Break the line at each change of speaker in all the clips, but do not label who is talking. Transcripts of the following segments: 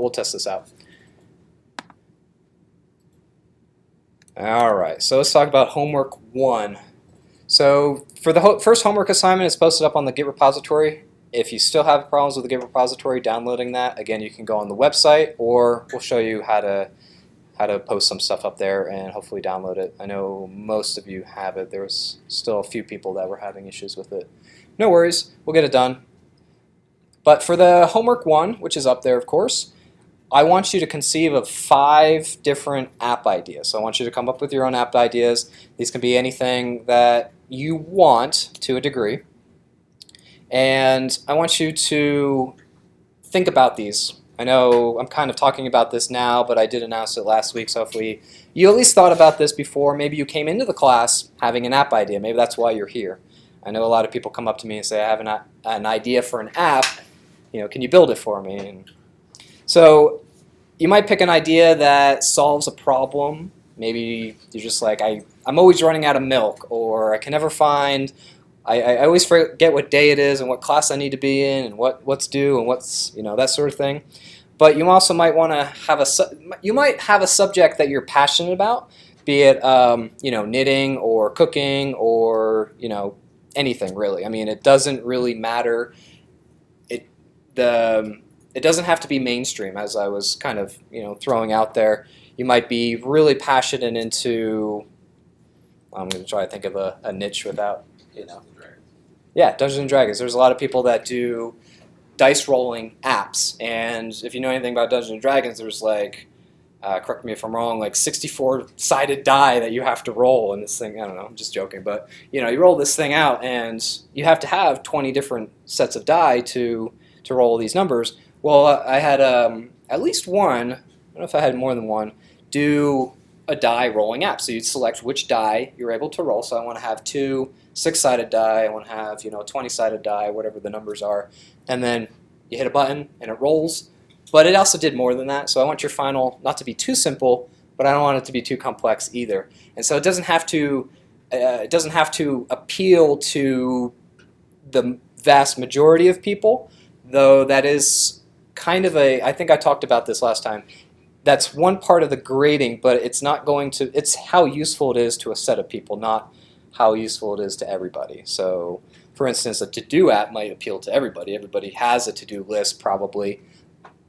We'll test this out. All right, so let's talk about homework 1. So for the first homework assignment, it's posted up on the Git Repository. If you still have problems with the Git Repository downloading that, again, you can go on the website, or we'll show you how to post some stuff up there and hopefully download it. I know most of you have it. There was still a few people that were having issues with it. No worries, we'll get it done. But for the homework 1, which is up there, of course, I want you to conceive of 5 different app ideas. So I want you to come up with your own app ideas. These can be anything that you want to a degree. And I want you to think about these. I know I'm kind of talking about this now, but I did announce it last week, so hopefully you at least thought about this before. Maybe you came into the class having an app idea. Maybe that's why you're here. I know a lot of people come up to me and say, I have an idea for an app. Can you build it for me? And so you might pick an idea that solves a problem. Maybe you're just like, I'm always running out of milk, or I can never find, I always forget what day it is and what class I need to be in and what's due and what's, that sort of thing. But you also might want to have a subject that you're passionate about, be it knitting or cooking or anything really. I mean, it doesn't really matter. It doesn't have to be mainstream, as I was kind of throwing out there. You might be really passionate into, I'm going to try to think of a niche without, Yeah, Dungeons & Dragons. There's a lot of people that do dice rolling apps, and if you know anything about Dungeons & Dragons, there's like, correct me if I'm wrong, like 64-sided die that you have to roll in this thing. I don't know, I'm just joking, but you roll this thing out, and you have to have 20 different sets of die to roll these numbers. Well, I had at least one, I don't know if I had more than one, do a die rolling app. So you'd select which die you're able to roll. So I want to have 2 6-sided die, I want to have 20-sided die, whatever the numbers are, and then you hit a button and it rolls. But it also did more than that. So I want your final not to be too simple, but I don't want it to be too complex either. And so it doesn't have to appeal to the vast majority of people, though that is kind of I think I talked about this last time. That's one part of the grading, but it's how useful it is to a set of people, not how useful it is to everybody. So, for instance, a to-do app might appeal to everybody. Everybody has a to-do list probably,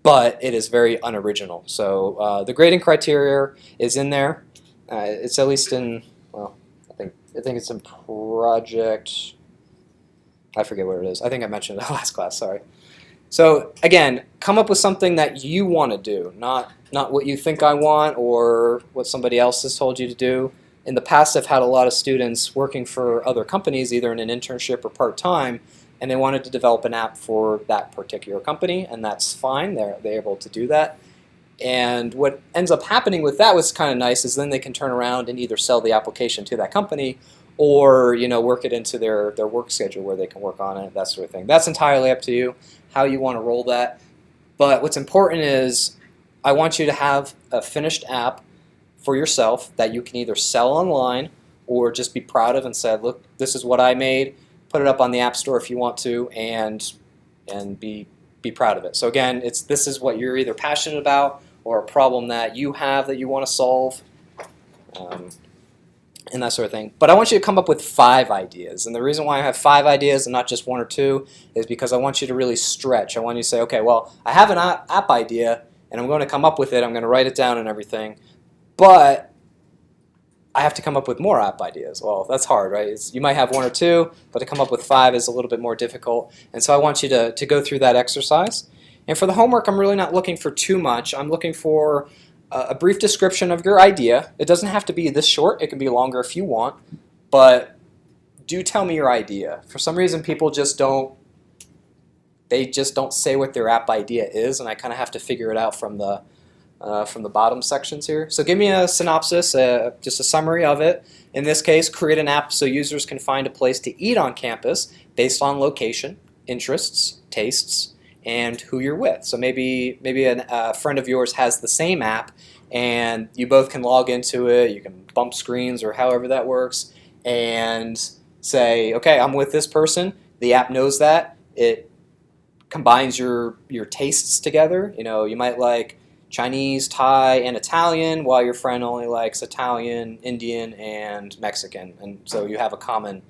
but it is very unoriginal. So the grading criteria is in there. It's at least in, well, I think it's in project, I forget what it is. I think I mentioned it in the last class, sorry. So again, come up with something that you want to do, not what you think I want or what somebody else has told you to do. In the past, I've had a lot of students working for other companies, either in an internship or part-time, and they wanted to develop an app for that particular company, and that's fine. They're able to do that. And what ends up happening with that was kind of nice is then they can turn around and either sell the application to that company or work it into their work schedule where they can work on it, that sort of thing. That's entirely up to you, how you want to roll that. But what's important is I want you to have a finished app for yourself that you can either sell online or just be proud of and say, look, this is what I made. Put it up on the App Store if you want to, and be proud of it. So again, this is what you're either passionate about or a problem that you have that you want to solve, and that sort of thing. But I want you to come up with 5 ideas. And the reason why I have 5 ideas and not just 1 or 2 is because I want you to really stretch. I want you to say, okay, well, I have an app idea, and I'm going to come up with it. I'm going to write it down and everything. But I have to come up with more app ideas. Well, that's hard, right? You might have 1 or 2, but to come up with 5 is a little bit more difficult. And so I want you to go through that exercise. And for the homework, I'm really not looking for too much. I'm looking for a brief description of your idea. It doesn't have to be this short. It can be longer if you want. But do tell me your idea. For some reason, people just don't say what their app idea is, and I kind of have to figure it out from the bottom sections here. So give me a synopsis, just a summary of it. In this case, create an app so users can find a place to eat on campus based on location, interests, tastes, and who you're with. So maybe a friend of yours has the same app, and you both can log into it. You can bump screens or however that works, and say, okay, I'm with this person. The app knows that. It combines your tastes together. You know, you might like Chinese, Thai, and Italian, while your friend only likes Italian, Indian, and Mexican. And so you have a common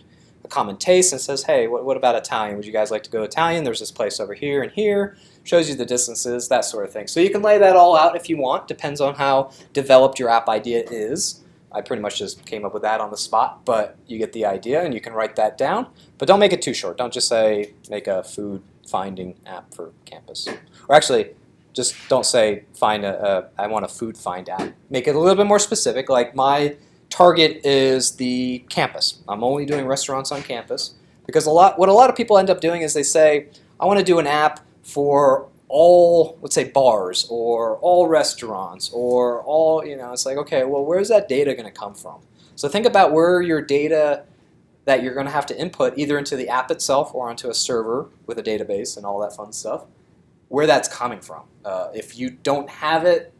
taste and says, hey, what about Italian? Would you guys like to go Italian? There's this place over here and here. Shows you the distances, that sort of thing. So you can lay that all out if you want. Depends on how developed your app idea is. I pretty much just came up with that on the spot, but you get the idea and you can write that down. But don't make it too short. Don't just say make a food finding app for campus. Or actually, just don't say I want a food find app. Make it a little bit more specific. Like my target is the campus. I'm only doing restaurants on campus because what a lot of people end up doing is they say, I want to do an app for all, let's say, bars or all restaurants or all, you know, it's like, okay, well, where's that data going to come from? So think about where your data that you're going to have to input either into the app itself or onto a server with a database and all that fun stuff, where that's coming from. If you don't have it,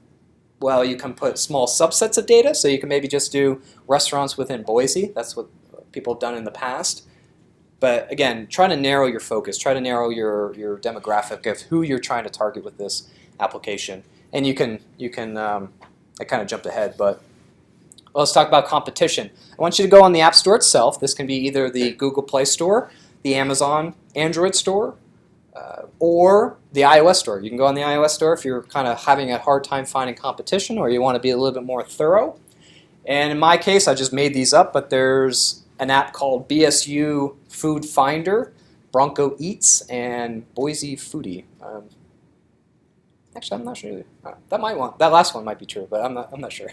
well, you can put small subsets of data, so you can maybe just do restaurants within Boise. That's what people have done in the past. But again, try to narrow your focus, try to narrow your demographic of who you're trying to target with this application. And I kind of jumped ahead, but let's talk about competition. I want you to go on the App Store itself. This can be either the Google Play Store, the Amazon Android Store, or the iOS Store. You can go on the iOS Store if you're kind of having a hard time finding competition or you want to be a little bit more thorough. And in my case, I just made these up, but there's an app called BSU Food Finder, Bronco Eats, and Boise Foodie. Actually, I'm not sure. That last one might be true, but I'm not sure.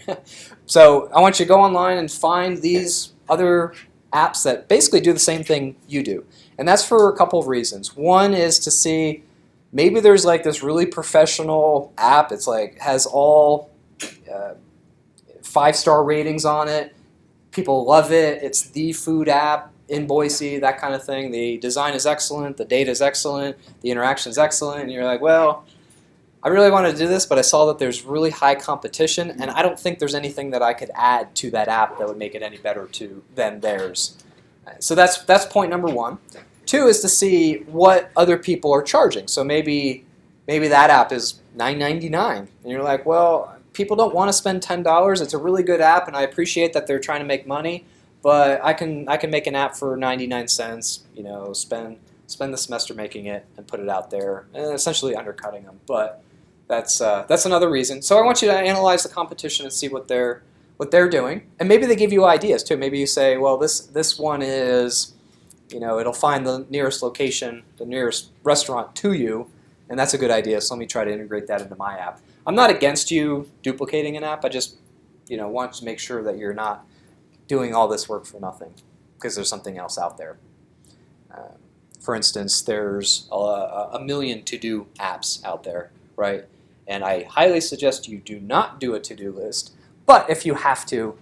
So I want you to go online and find these other apps that basically do the same thing you do. And that's for a couple of reasons. One is to see maybe there's like this really professional app. It's like has all 5-star ratings on it. People love it. It's the food app in Boise, that kind of thing. The design is excellent. The data is excellent. The interaction is excellent. And you're like, well, I really wanted to do this, but I saw that there's really high competition, and I don't think there's anything that I could add to that app that would make it any better than theirs. So that's point number one. Two is to see what other people are charging. So maybe that app is $9.99, and you're like, well, people don't want to spend $10. It's a really good app, and I appreciate that they're trying to make money, but I can make an app for 99 cents. You know, spend the semester making it and put it out there, and essentially undercutting them. But that's another reason. So I want you to analyze the competition and see what they're doing, and maybe they give you ideas too. Maybe you say, well, this one is, you know, it'll find the nearest location, the nearest restaurant to you, and that's a good idea. So let me try to integrate that into my app. I'm not against you duplicating an app. I just, you know, want to make sure that you're not doing all this work for nothing because there's something else out there. For instance, there's a million to-do apps out there, right? And I highly suggest you do not do a to-do list. But if you have to,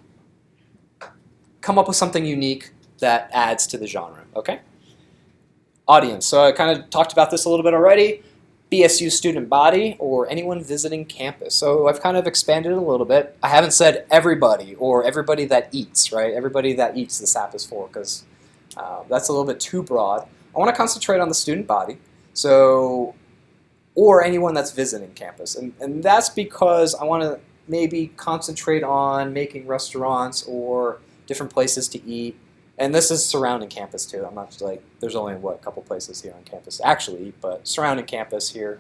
come up with something unique that adds to the genre, okay? Audience. So I kind of talked about this a little bit already. BSU student body or anyone visiting campus. So I've kind of expanded it a little bit. I haven't said everybody or everybody that eats, right? Everybody that eats this app is for, because that's a little bit too broad. I want to concentrate on the student body, so, or anyone that's visiting campus. And that's because I want to maybe concentrate on making restaurants or different places to eat. And this is surrounding campus too. I'm not like, there's only a couple places here on campus to actually eat, but surrounding campus here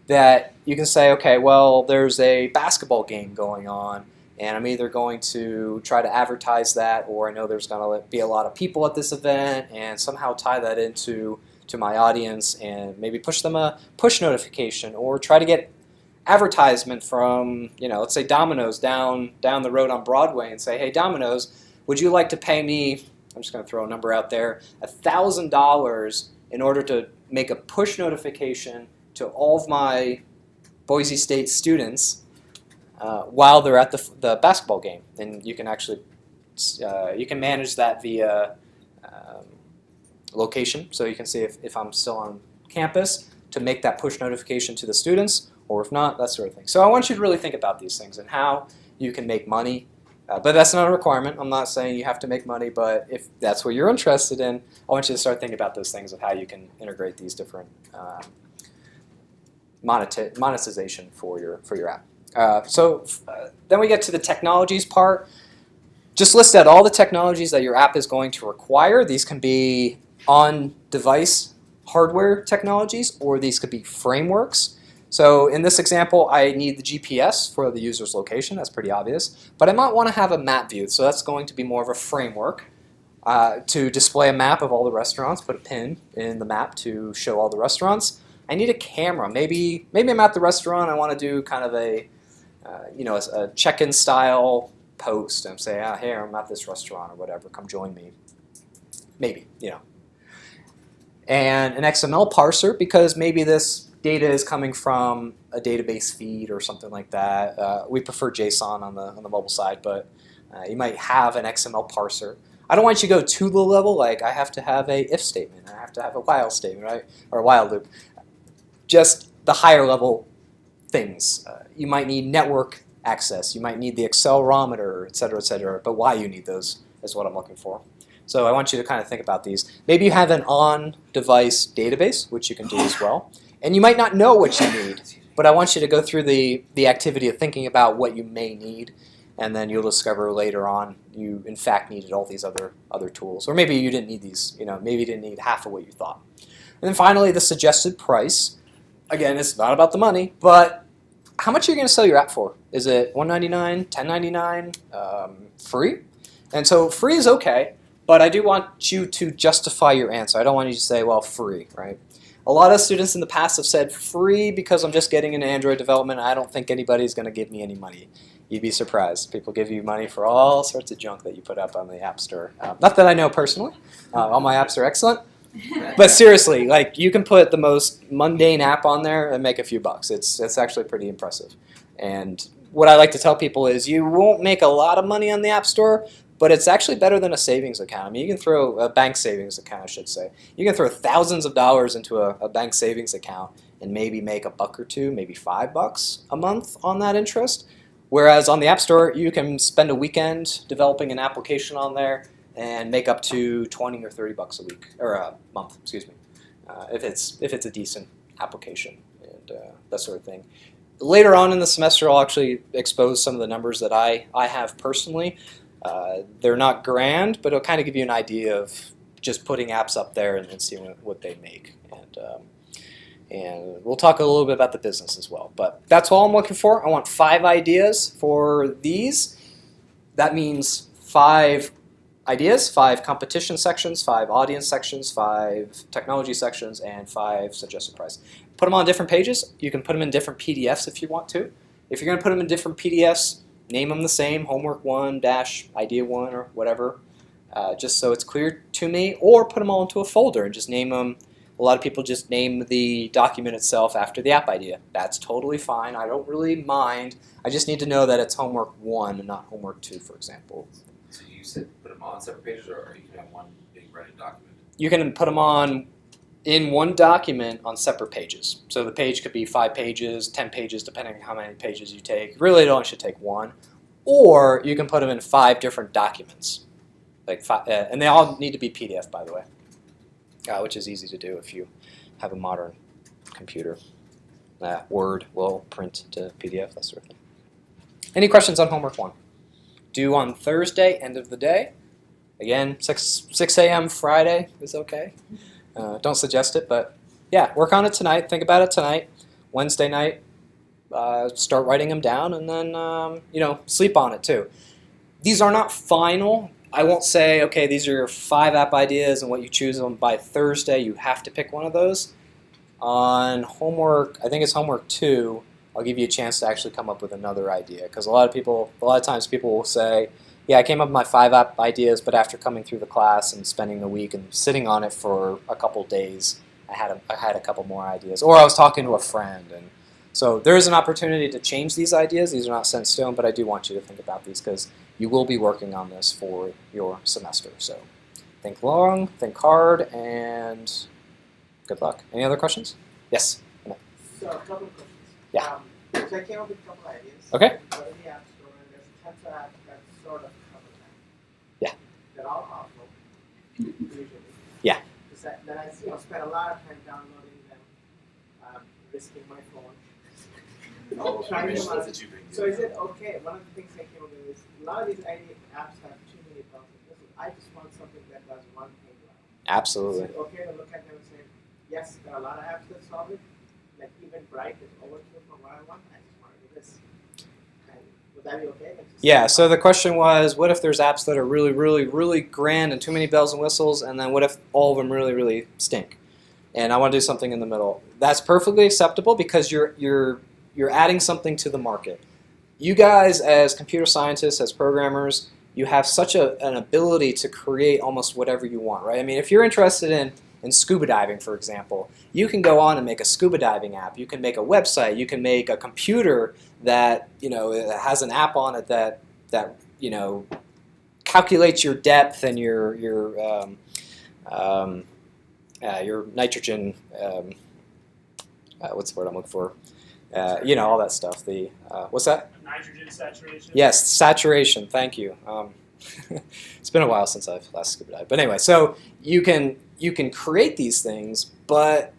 that you can say, okay, well, there's a basketball game going on, and I'm either going to try to advertise that, or I know there's going to be a lot of people at this event, and somehow tie that into my audience and maybe push them a push notification, or try to get advertisement from, you know, let's say Domino's down the road on Broadway and say, hey, Domino's, would you like to pay me, I'm just going to throw a number out there, $1,000 in order to make a push notification to all of my Boise State students while they're at the basketball game. And you can actually you can manage that via location, so you can see if I'm still on campus to make that push notification to the students, or if not, that sort of thing. So I want you to really think about these things and how you can make money. But that's not a requirement. I'm not saying you have to make money, but if that's what you're interested in, I want you to start thinking about those things of how you can integrate these different monetization for your app. Then we get to the technologies part. Just list out all the technologies that your app is going to require. These can be on-device hardware technologies, or these could be frameworks. So in this example, I need the GPS for the user's location. That's pretty obvious. But I might want to have a map view, so that's going to be more of a framework to display a map of all the restaurants, put a pin in the map to show all the restaurants. I need a camera. Maybe I'm at the restaurant. I want to do kind of a a check-in style post and say, hey, I'm at this restaurant or whatever. Come join me. Maybe, And an XML parser, because maybe this data is coming from a database feed or something like that. We prefer JSON on the mobile side, but you might have an XML parser. I don't want you to go to the level like I have to have a if statement, I have to have a while statement, right, or a while loop. Just the higher level things. You might need network access. You might need the accelerometer, et cetera, but why you need those is what I'm looking for. So I want you to kind of think about these. Maybe you have an on-device database, which you can do as well. And you might not know what you need, but I want you to go through the activity of thinking about what you may need, and then you'll discover later on you in fact needed all these other tools. Or maybe you didn't need these, maybe you didn't need half of what you thought. And then finally, the suggested price. Again, it's not about the money, but how much are you going to sell your app for? Is it $1.99, $10.99, free? And so free is okay, but I do want you to justify your answer. I don't want you to say, well, free, right? A lot of students in the past have said free because I'm just getting into Android development. I don't think anybody's going to give me any money. You'd be surprised. People give you money for all sorts of junk that you put up on the App Store. Not that I know personally. All my apps are excellent. But seriously, like you can put the most mundane app on there and make a few bucks. It's actually pretty impressive. And what I like to tell people is you won't make a lot of money on the App Store, but it's actually better than a savings account. I mean, you can throw a bank savings account, I should say. You can throw thousands of dollars into a bank savings account and maybe make a buck or two, maybe $5 a month on that interest. Whereas on the App Store, you can spend a weekend developing an application on there and make up to 20 or 30 bucks a week or a month, excuse me, if it's a decent application and that sort of thing. Later on in the semester, I'll actually expose some of the numbers that I have personally. They're not grand, but it'll kind of give you an idea of just putting apps up there and seeing what they make. And we'll talk a little bit about the business as well. But that's all I'm looking for. I want 5 ideas for these. That means 5 ideas, 5 competition sections, 5 audience sections, 5 technology sections, and 5 suggested price. Put them on different pages. You can put them in different PDFs if you want to. If you're going to put them in different PDFs, name them the same, homework 1-idea 1 or whatever, just so it's clear to me, or put them all into a folder and just name them. A lot of people just name the document itself after the app idea. That's totally fine. I don't really mind. I just need to know that it's homework 1 and not homework 2, for example.
So you said put them on separate pages, or you can have one big running document? You
can put them on in one document on separate pages. So the page could be 5 pages, 10 pages, depending on how many pages you take. Really, it only should take 1. Or you can put them in 5 different documents, and they all need to be PDF, by the way, which is easy to do if you have a modern computer. Word will print to PDF, that sort of thing. Any questions on homework 1? Due on Thursday, end of the day. Again, 6 a.m. Friday is okay. Don't suggest it, but yeah, work on it tonight. Think about it tonight. Wednesday night, start writing them down, and then sleep on it too. These are not final. I won't say, okay, these are your 5 app ideas, and what you choose them by Thursday, you have to pick one of those. On homework, I think it's homework 2. I'll give you a chance to actually come up with another idea, because a lot of times people will say, yeah, I came up with my 5 app ideas, but after coming through the class and spending a week and sitting on it for a couple days, I had a couple more ideas. Or I was talking to a friend. And so there is an opportunity to change these ideas. These are not set in stone, but I do want you to think about these because you will be working on this for your semester. So think long, think hard, and good luck. Any other questions? Yes?
So a couple of questions.
Yeah.
So I came up with a couple ideas.
Okay.
But in the App Store, and there's tons of apps that sort of cover that.
Yeah.
They're all awful, usually.
Yeah.
Then I spend a lot of time downloading them, risking my phone.
Oh,
Trying
maybe
them out.
that's a cheaper.
So is it okay? One of the things I came up with is a lot of these apps have too many bells and whistles. I just want something that does one thing well.
Absolutely.
Is it okay to look at them and say, yes, there are a lot of apps that solve it. Like even Bright is overkill for what I want. I just want to do this. And would that be okay? Like
Yeah, so the question was, what if there's apps that are really, really, really grand and too many bells and whistles, and then what if all of them really, really stink? And I want to do something in the middle. That's perfectly acceptable because you're adding something to the market. You guys, as computer scientists, as programmers, you have such an ability to create almost whatever you want, right? I mean, if you're interested in scuba diving, for example, you can go on and make a scuba diving app. You can make a website. You can make a computer that has an app on it that calculates your depth and your nitrogen. What's the word I'm looking for? All that stuff. What's that?
Nitrogen saturation.
Yes, saturation. Thank you. It's been a while since I've last scuba dived. But anyway, so you can create these things, but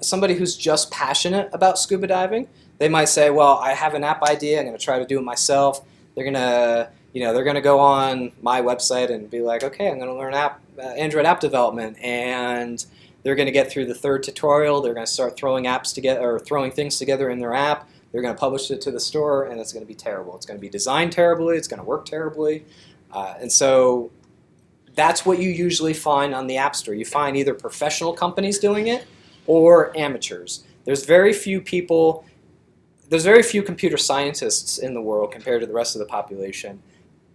somebody who's just passionate about scuba diving, they might say, well, I have an app idea. I'm going to try to do it myself. They're gonna go on my website and be like, okay, I'm going to learn Android app development, and they're going to get through the third tutorial. They're going to start throwing apps together or throwing things together in their app. They're going to publish it to the store, and it's going to be terrible. It's going to be designed terribly. It's going to work terribly. And so that's what you usually find on the App Store. You find either professional companies doing it or amateurs. There's very few computer scientists in the world compared to the rest of the population.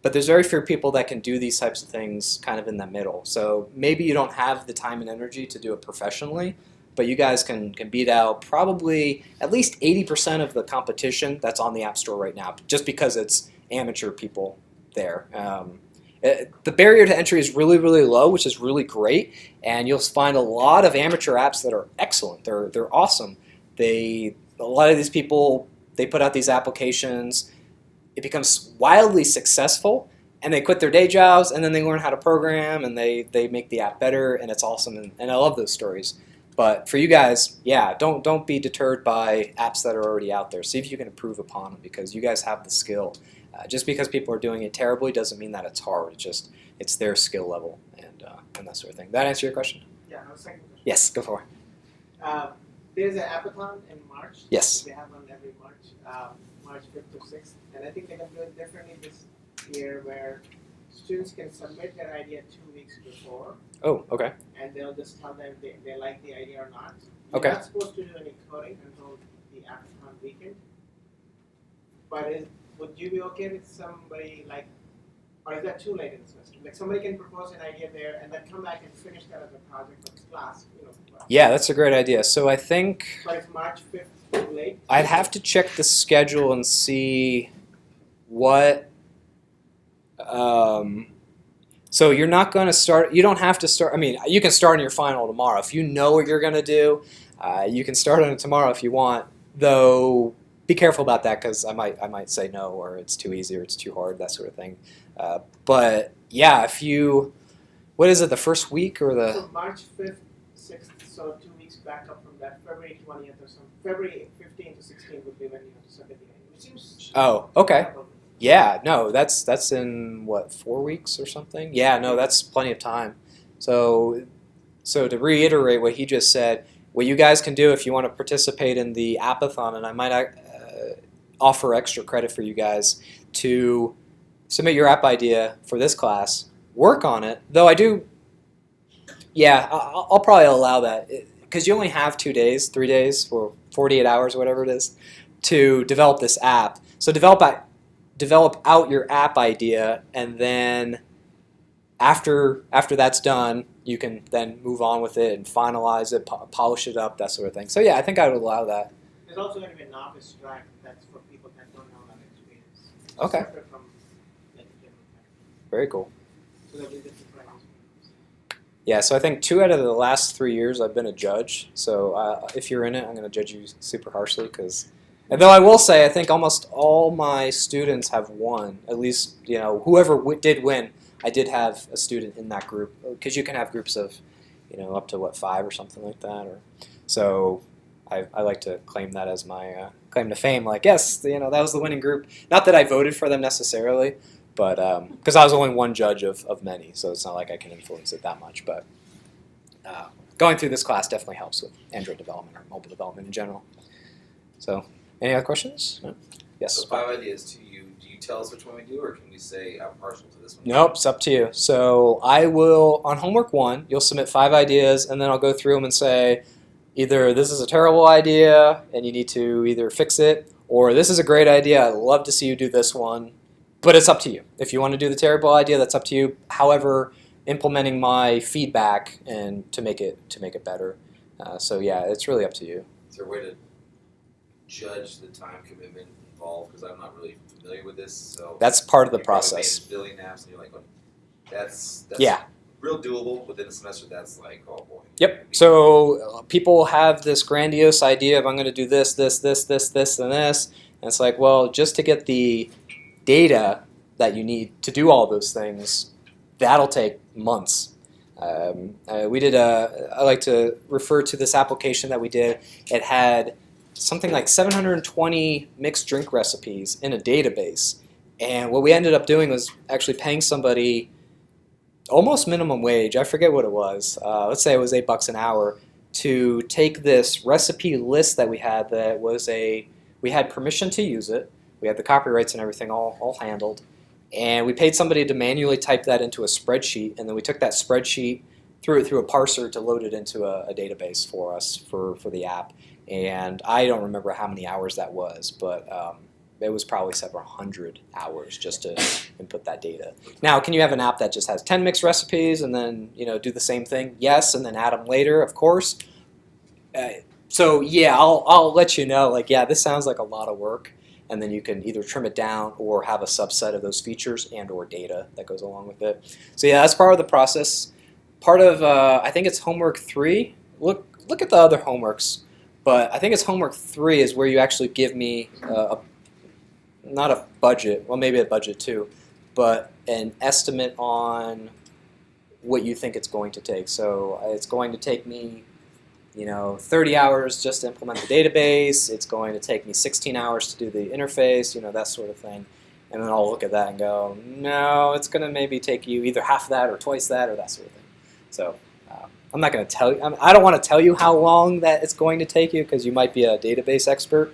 But there's very few people that can do these types of things kind of in the middle. So maybe you don't have the time and energy to do it professionally, but you guys can beat out probably at least 80% of the competition that's on the App Store right now, just because it's amateur people there. The barrier to entry is really, really low, which is really great, and you'll find a lot of amateur apps that are excellent. They're awesome. A lot of these people, they put out these applications. It becomes wildly successful, and they quit their day jobs, and then they learn how to program, and they make the app better, and it's awesome, and I love those stories. But for you guys, yeah, don't be deterred by apps that are already out there. See if you can improve upon them, because you guys have the skill. Just because people are doing it terribly doesn't mean that it's hard. It's their skill level and that sort of thing. Did that answer your question?
Yeah, no, second question.
Yes, go for it.
There's an Appathon in March.
Yes.
They have one every March, March 5th to 6th. And I think they're going to do it differently this year, where students can submit their idea 2 weeks before.
Oh, okay. And
they'll just tell them if they like the idea or not.
Okay.
You're not supposed to do any coding until the Appathon weekend. But would you be okay with somebody or is that too late in the semester? Like somebody can propose an idea there and then come back and finish that as a project for this class.
Yeah, that's a great idea. So I think.
But it's March 5th too late?
I'd have to check the schedule and see what. So you're not going to start. You don't have to start. I mean, you can start on your final tomorrow if you know what you're going to do. You can start on it tomorrow if you want. Though, be careful about that, because I might say no, or it's too easy, or it's too hard, that sort of thing. But yeah, if you, what is it, the first week or the?
So March 5th, 6th, so 2 weeks back up from that, February 20th or something. February 15th to 16th would be when you have to submit the idea. It seems.
Oh, okay. Yeah, no, that's in what, 4 weeks or something? Yeah, no, that's plenty of time. So to reiterate what he just said, what you guys can do if you want to participate in the Appathon, and I might offer extra credit for you guys to submit your app idea for this class, work on it. Though I'll probably allow that, because you only have 2 days, 3 days, or 48 hours, whatever it is, to develop this app. So develop out your app idea, and then after that's done, you can then move on with it and finalize it, polish it up, that sort of thing. So yeah, I think I would allow that.
There's also going to be a novice track that's for people that don't have that experience.
Okay.
Separate from general track.
Very cool.
So there'll be different tracks.
Yeah, so I think 2 out of the last 3 years I've been a judge. So if you're in it, I'm going to judge you super harshly, because. And though I will say, I think almost all my students have won. At least, whoever did win, I did have a student in that group. Because you can have groups of, up to 5 or something like that. So I like to claim that as my claim to fame. Like, yes, that was the winning group. Not that I voted for them necessarily, but because I was only one judge of many, so it's not like I can influence it that much. But going through this class definitely helps with Android development or mobile development in general. So, any other questions? No? Yes.
So 5 ideas to you. Do you tell us which one we do, or can we say I'm partial to this one?
Nope, it's up to you. So I will, on homework 1, you'll submit 5 ideas, and then I'll go through them and say, either this is a terrible idea and you need to either fix it, or this is a great idea, I'd love to see you do this one, but it's up to you. If you want to do the terrible idea, that's up to you. However, implementing my feedback and to make it better. So yeah, it's really up to you.
Is there a way to judge the time commitment involved? Because I'm not really familiar with this. So
That's part of the
you're probably
process.
paying a billion apps, and you're like, oh, that's
Yeah.
real doable. Within a semester, that's like, oh boy.
Yep. So people have this grandiose idea of I'm going to do this, this, this, this, this, and this. And it's like, well, just to get the data that you need to do all those things, that'll take months. We did I like to refer to this application that we did. It had something like 720 mixed drink recipes in a database. And what we ended up doing was actually paying somebody almost minimum wage, I forget what it was, let's say it was $8 an hour, to take this recipe list that we had we had permission to use it, we had the copyrights and everything all handled, and we paid somebody to manually type that into a spreadsheet, and then we took that spreadsheet, threw it through a parser to load it into a database for us for the app, and I don't remember how many hours that was, but it was probably several hundred hours just to input that data. Now, can you have an app that just has 10 mixed recipes and then do the same thing? Yes, and then add them later, of course. So yeah, I'll let you know. Like, yeah, this sounds like a lot of work, and then you can either trim it down or have a subset of those features and/or data that goes along with it. So yeah, that's part of the process. Part of I think it's homework 3. Look at the other homeworks, but I think it's homework 3 is where you actually give me not a budget, well maybe a budget too, but an estimate on what you think it's going to take. So it's going to take me 30 hours just to implement the database, it's going to take me 16 hours to do the interface, that sort of thing. And then I'll look at that and go, no, it's going to maybe take you either half that or twice that or that sort of thing. So I'm not going to tell you, I don't want to tell you how long that it's going to take you because you might be a database expert.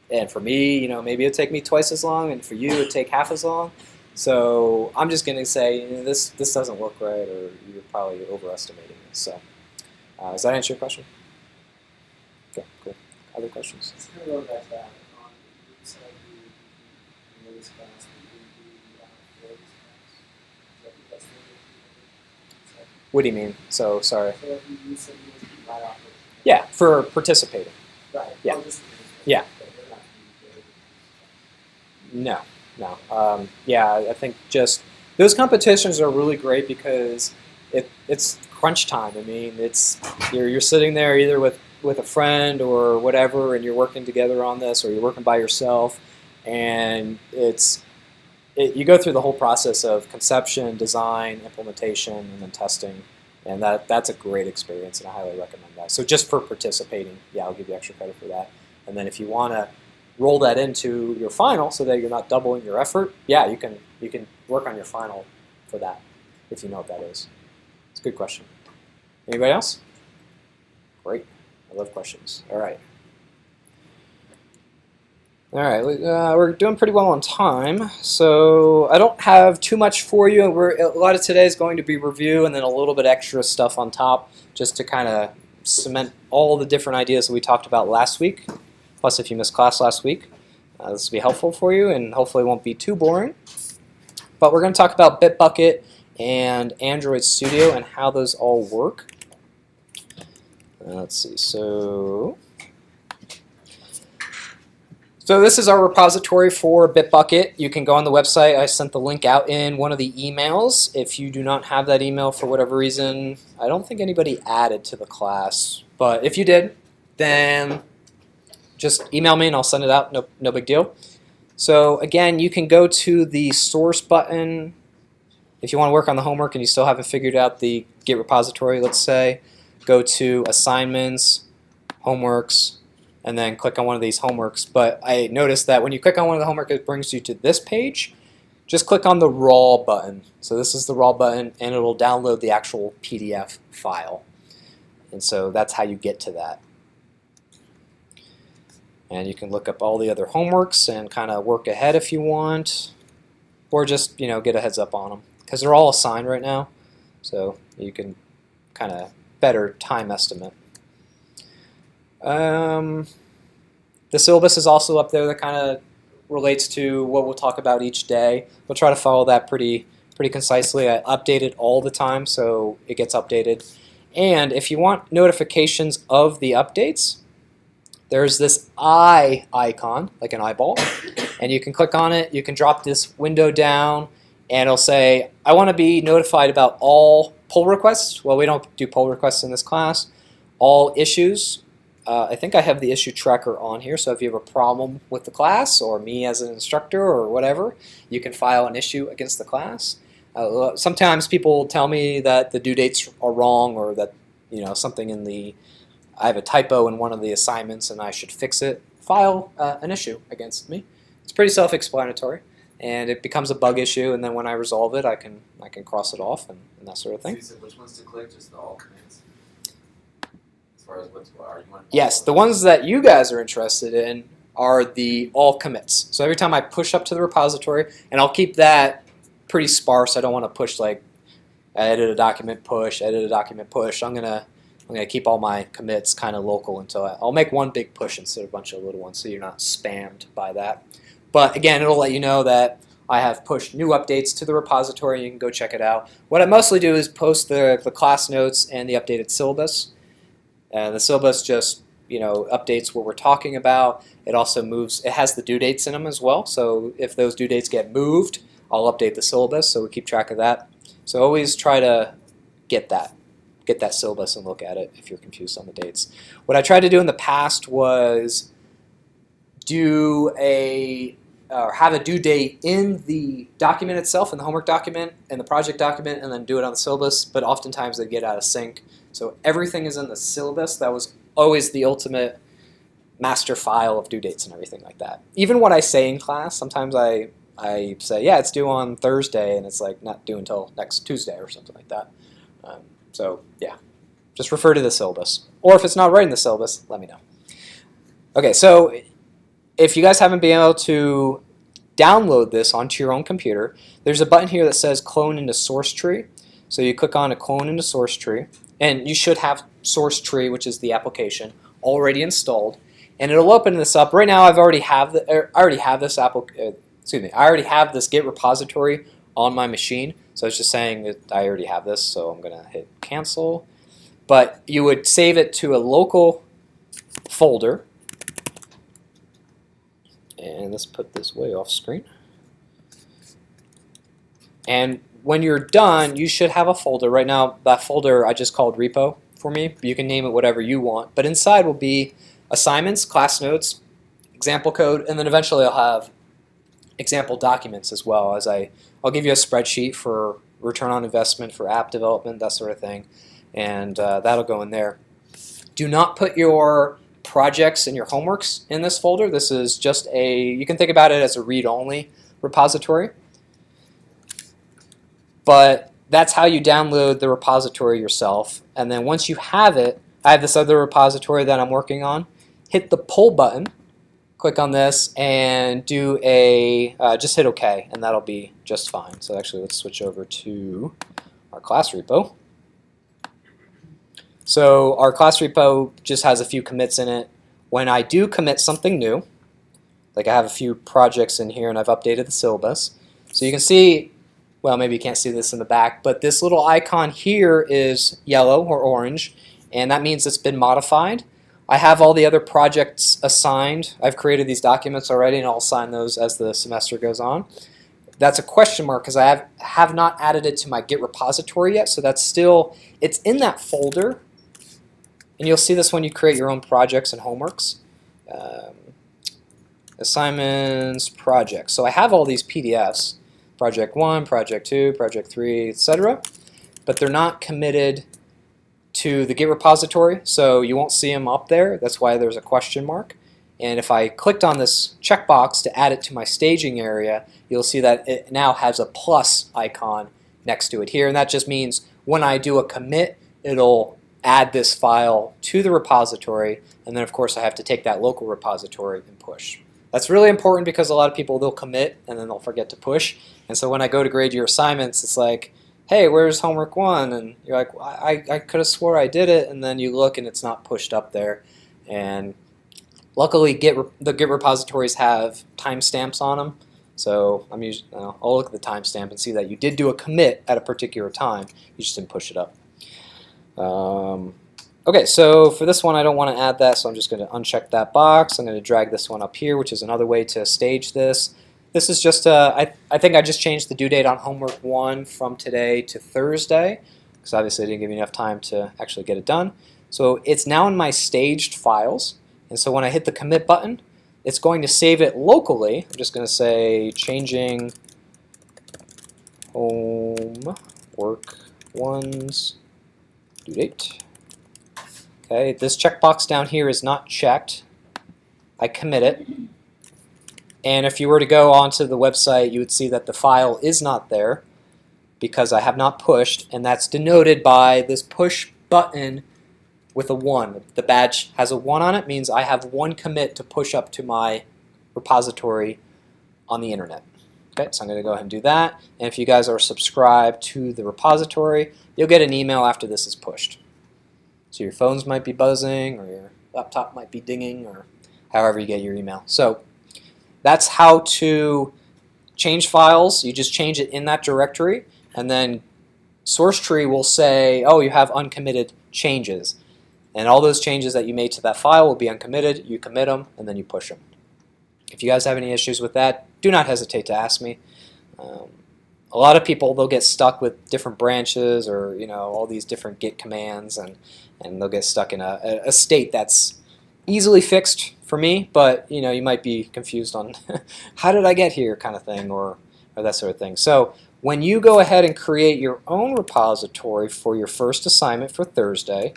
And for me, maybe it'd take me twice as long, and for you, it'd take half as long. So I'm just going to say this doesn't look right, or you're probably overestimating it. So does that answer your question? Okay, cool. Other questions?
It's kind of going back to that. You said you this class, you do that's
What do you mean? So sorry.
So you said you would write off.
Yeah, for participating.
Right.
Yeah.
Well,
Yeah. No. Yeah, I think just those competitions are really great because it's crunch time. I mean, it's you're sitting there either with a friend or whatever, and you're working together on this, or you're working by yourself, and you go through the whole process of conception, design, implementation, and then testing, and that's a great experience, and I highly recommend that. So just for participating, yeah, I'll give you extra credit for that. And then if you want to roll that into your final so that you're not doubling your effort, yeah, you can work on your final for that if you know what that is. It's a good question. Anybody else? Great. I love questions. All right. We're doing pretty well on time, so I don't have too much for you. A lot of today is going to be review and then a little bit extra stuff on top just to kind of cement all the different ideas that we talked about last week. Plus, if you missed class last week, this will be helpful for you and hopefully won't be too boring. But we're going to talk about Bitbucket and Android Studio and how those all work. Let's see. So this is our repository for Bitbucket. You can go on the website. I sent the link out in one of the emails. If you do not have that email for whatever reason, I don't think anybody added to the class. But if you did, then just email me and I'll send it out. No big deal. So again, you can go to the source button if you want to work on the homework and you still haven't figured out the Git repository, let's say. Go to assignments, homeworks, and then click on one of these homeworks. But I noticed that when you click on one of the homework, it brings you to this page. Just click on the raw button. So this is the raw button, and it'll download the actual PDF file. And so that's how you get to that. And you can look up all the other homeworks and kind of work ahead if you want, or just get a heads up on them because they're all assigned right now, so you can kind of better time estimate. The syllabus is also up there that kind of relates to what we'll talk about each day. We'll try to follow that pretty concisely. I update it all the time so it gets updated. And if you want notifications of the updates, there's this eye icon, like an eyeball, and you can click on it. You can drop this window down, and it'll say, I want to be notified about all pull requests. Well, we don't do pull requests in this class. All issues. I think I have the issue tracker on here, so if you have a problem with the class or me as an instructor or whatever, you can file an issue against the class. Sometimes people tell me that the due dates are wrong, or that something in the I have a typo in one of the assignments and I should fix it. File an issue against me. It's pretty self-explanatory, and it becomes a bug issue, and then when I resolve it, I can cross it off and that sort of thing.
So you said which ones to click? Just the all commands? As far as are you want?
Yes, the ones that you guys are interested in are the all commits. So every time I push up to the repository, and I'll keep that pretty sparse. I don't want to push like edit a document push, edit a document push. I'm gonna keep all my commits kind of local until I'll make one big push instead of a bunch of little ones, so you're not spammed by that. But again, it'll let you know that I have pushed new updates to the repository. You can go check it out. What I mostly do is post the class notes and the updated syllabus. And the syllabus just updates what we're talking about. It also moves. It has the due dates in them as well. So if those due dates get moved, I'll update the syllabus, so we keep track of that. So always try to get that syllabus and look at it if you're confused on the dates. What I tried to do in the past was have a due date in the document itself, in the homework document, and the project document, and then do it on the syllabus, but oftentimes they get out of sync. So everything is in the syllabus. That was always the ultimate master file of due dates and everything like that. Even what I say in class, sometimes I say, yeah, it's due on Thursday, and it's like not due until next Tuesday or something like that. So yeah, just refer to the syllabus. Or if it's not right in the syllabus, let me know. Okay, so if you guys haven't been able to download this onto your own computer, there's a button here that says clone into source tree. So you click on a clone into source tree, and you should have source tree, which is the application, already installed, and it'll open this up. Right now, I already have this Git repository on my machine. So it's just saying that I already have this, so I'm gonna hit cancel. But you would save it to a local folder. And let's put this way off screen. And when you're done, you should have a folder. Right now, that folder I just called repo for me. You can name it whatever you want. But inside will be assignments, class notes, example code, and then eventually I'll have example documents as well. I'll give you a spreadsheet for return on investment for app development, that sort of thing. And that'll go in there. Do not put your projects and your homeworks in this folder. This is just you can think about it as a read-only repository. But that's how you download the repository yourself. And then once you have it, I have this other repository that I'm working on. Hit the pull button, click on this, and do just hit OK, and that'll be just fine. So actually, let's switch over to our class repo. So our class repo just has a few commits in it. When I do commit something new, like I have a few projects in here and I've updated the syllabus, so you can see, well, maybe you can't see this in the back, but this little icon here is yellow or orange, and that means it's been modified. I have all the other projects assigned. I've created these documents already, and I'll assign those as the semester goes on. That's a question mark because I have not added it to my Git repository yet, so it's in that folder. And you'll see this when you create your own projects and homeworks. Assignments, projects. So I have all these PDFs, project 1, project 2, project 3, etc. But they're not committed to the Git repository, so you won't see them up there. That's why there's a question mark. And if I clicked on this checkbox to add it to my staging area, you'll see that it now has a plus icon next to it here, and that just means when I do a commit, it'll add this file to the repository, and then of course I have to take that local repository and push. That's really important because a lot of people, they'll commit and then they'll forget to push, and so when I go to grade your assignments, it's like, hey, where's homework 1? And you're like, well, I could have swore I did it, and then you look and it's not pushed up there. And luckily the Git repositories have timestamps on them, so I'll look at the timestamp and see that you did do a commit at a particular time, you just didn't push it up. Okay, so for this one I don't want to add that, so I'm just going to uncheck that box. I'm going to drag this one up here, which is another way to stage this. This is just, I think I just changed the due date on homework 1 from today to Thursday, because obviously I didn't give you enough time to actually get it done. So it's now in my staged files, and so when I hit the commit button, it's going to save it locally. I'm just going to say changing homework 1's due date. Okay, this checkbox down here is not checked. I commit it. And if you were to go onto the website, you would see that the file is not there because I have not pushed, and that's denoted by this push button with a 1. The badge has a 1 on it, means I have 1 commit to push up to my repository on the internet. Okay, so I'm going to go ahead and do that. And if you guys are subscribed to the repository, you'll get an email after this is pushed. So your phones might be buzzing, or your laptop might be dinging, or however you get your email. So that's how to change files. You just change it in that directory, and then SourceTree will say, oh, you have uncommitted changes. And all those changes that you made to that file will be uncommitted. You commit them, and then you push them. If you guys have any issues with that, do not hesitate to ask me. A lot of people, they'll get stuck with different branches or all these different Git commands, and they'll get stuck in a state that's easily fixed for me, but you might be confused on how did I get here kind of thing, or that sort of thing. So when you go ahead and create your own repository for your first assignment for Thursday,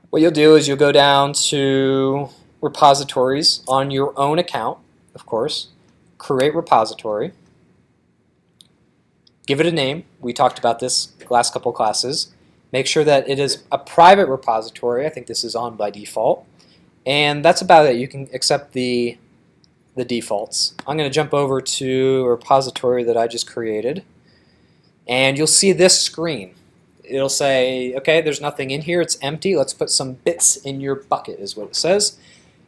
what you'll do is you'll go down to repositories on your own account, of course, create repository, give it a name. We talked about this last couple classes. Make sure that it is a private repository. I think this is on by default. And that's about it. You can accept the defaults. I'm going to jump over to a repository that I just created. And you'll see this screen. It'll say, okay, there's nothing in here. It's empty. Let's put some bits in your bucket is what it says.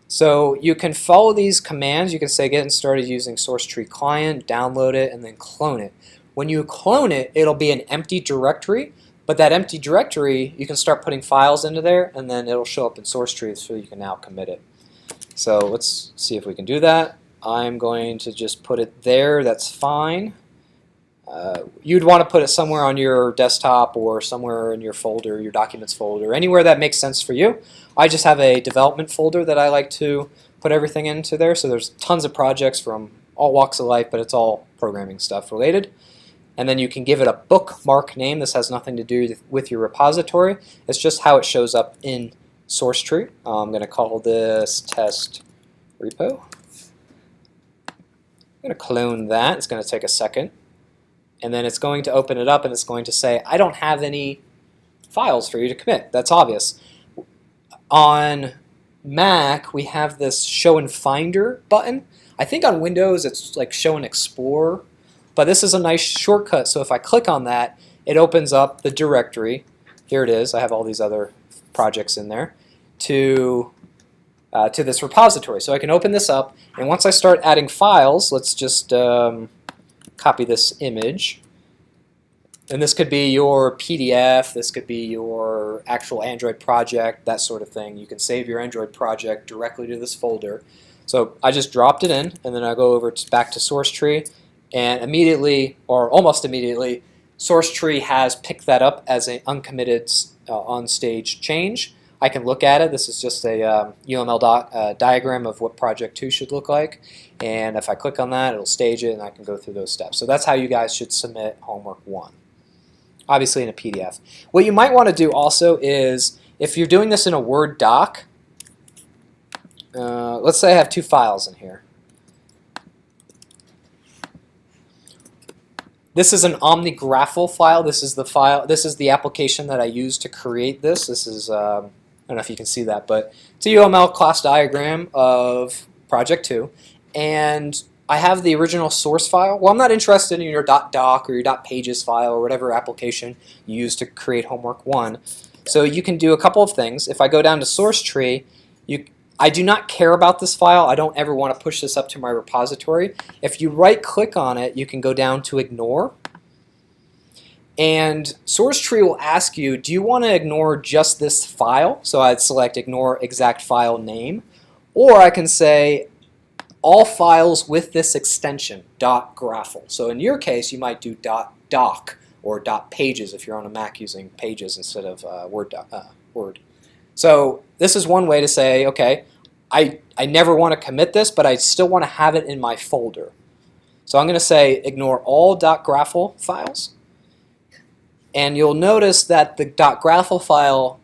So you can follow these commands. You can say getting started using SourceTree client, download it, and then clone it. When you clone it, it'll be an empty directory, but that empty directory, you can start putting files into there, and then it'll show up in SourceTree, so you can now commit it. So let's see if we can do that. I'm going to just put it there. That's fine. You'd want to put it somewhere on your desktop or somewhere in your folder, your documents folder, anywhere that makes sense for you. I just have a development folder that I like to put everything into there, so there's tons of projects from all walks of life, but it's all programming stuff related. And then you can give it a bookmark name. This has nothing to do with your repository. It's just how it shows up in SourceTree. I'm going to call this test repo. I'm going to clone that. It's going to take a second. And then it's going to open it up and it's going to say, I don't have any files for you to commit. That's obvious. On Mac, we have this Show and Finder button. I think on Windows it's like Show and Explorer. But this is a nice shortcut, so if I click on that, it opens up the directory. Here it is. I have all these other projects in there to this repository. So I can open this up, and once I start adding files, let's just copy this image. And this could be your PDF, this could be your actual Android project, that sort of thing. You can save your Android project directly to this folder. So I just dropped it in, and then I go over back to SourceTree. And immediately, or almost immediately, SourceTree has picked that up as an uncommitted on-stage change. I can look at it. This is just a UML diagram of what Project 2 should look like. And if I click on that, it'll stage it, and I can go through those steps. So that's how you guys should submit homework 1. obviously in a PDF. What you might want to do also is, if you're doing this in a Word doc, let's say I have 2 files in here. This is an OmniGraffle file. This is the file. This is the application that I used to create this. This is I don't know if you can see that, but it's a UML class diagram of project 2, and I have the original source file. Well, I'm not interested in your .doc or your .pages file or whatever application you use to create homework 1. So you can do a couple of things. If I go down to source tree, I do not care about this file. I don't ever want to push this up to my repository. If you right-click on it, you can go down to ignore. And source tree will ask you, do you want to ignore just this file? So I'd select ignore exact file name. Or I can say all files with this extension, .graffle. So in your case, you might do .doc or .pages if you're on a Mac using Pages instead of Word. So this is one way to say, okay, I never want to commit this, but I still want to have it in my folder. So I'm going to say ignore all .graffle files. And you'll notice that the .graffle file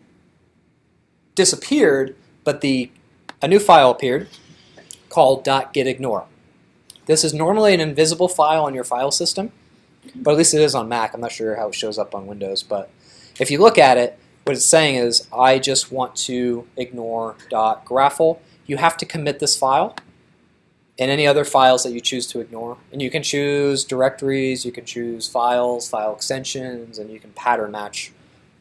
disappeared, but a new file appeared called .gitignore. This is normally an invisible file on your file system, but at least it is on Mac. I'm not sure how it shows up on Windows, but if you look at it, what it's saying is, I just want to ignore .graffle. You have to commit this file and any other files that you choose to ignore. And you can choose directories, you can choose files, file extensions, and you can pattern match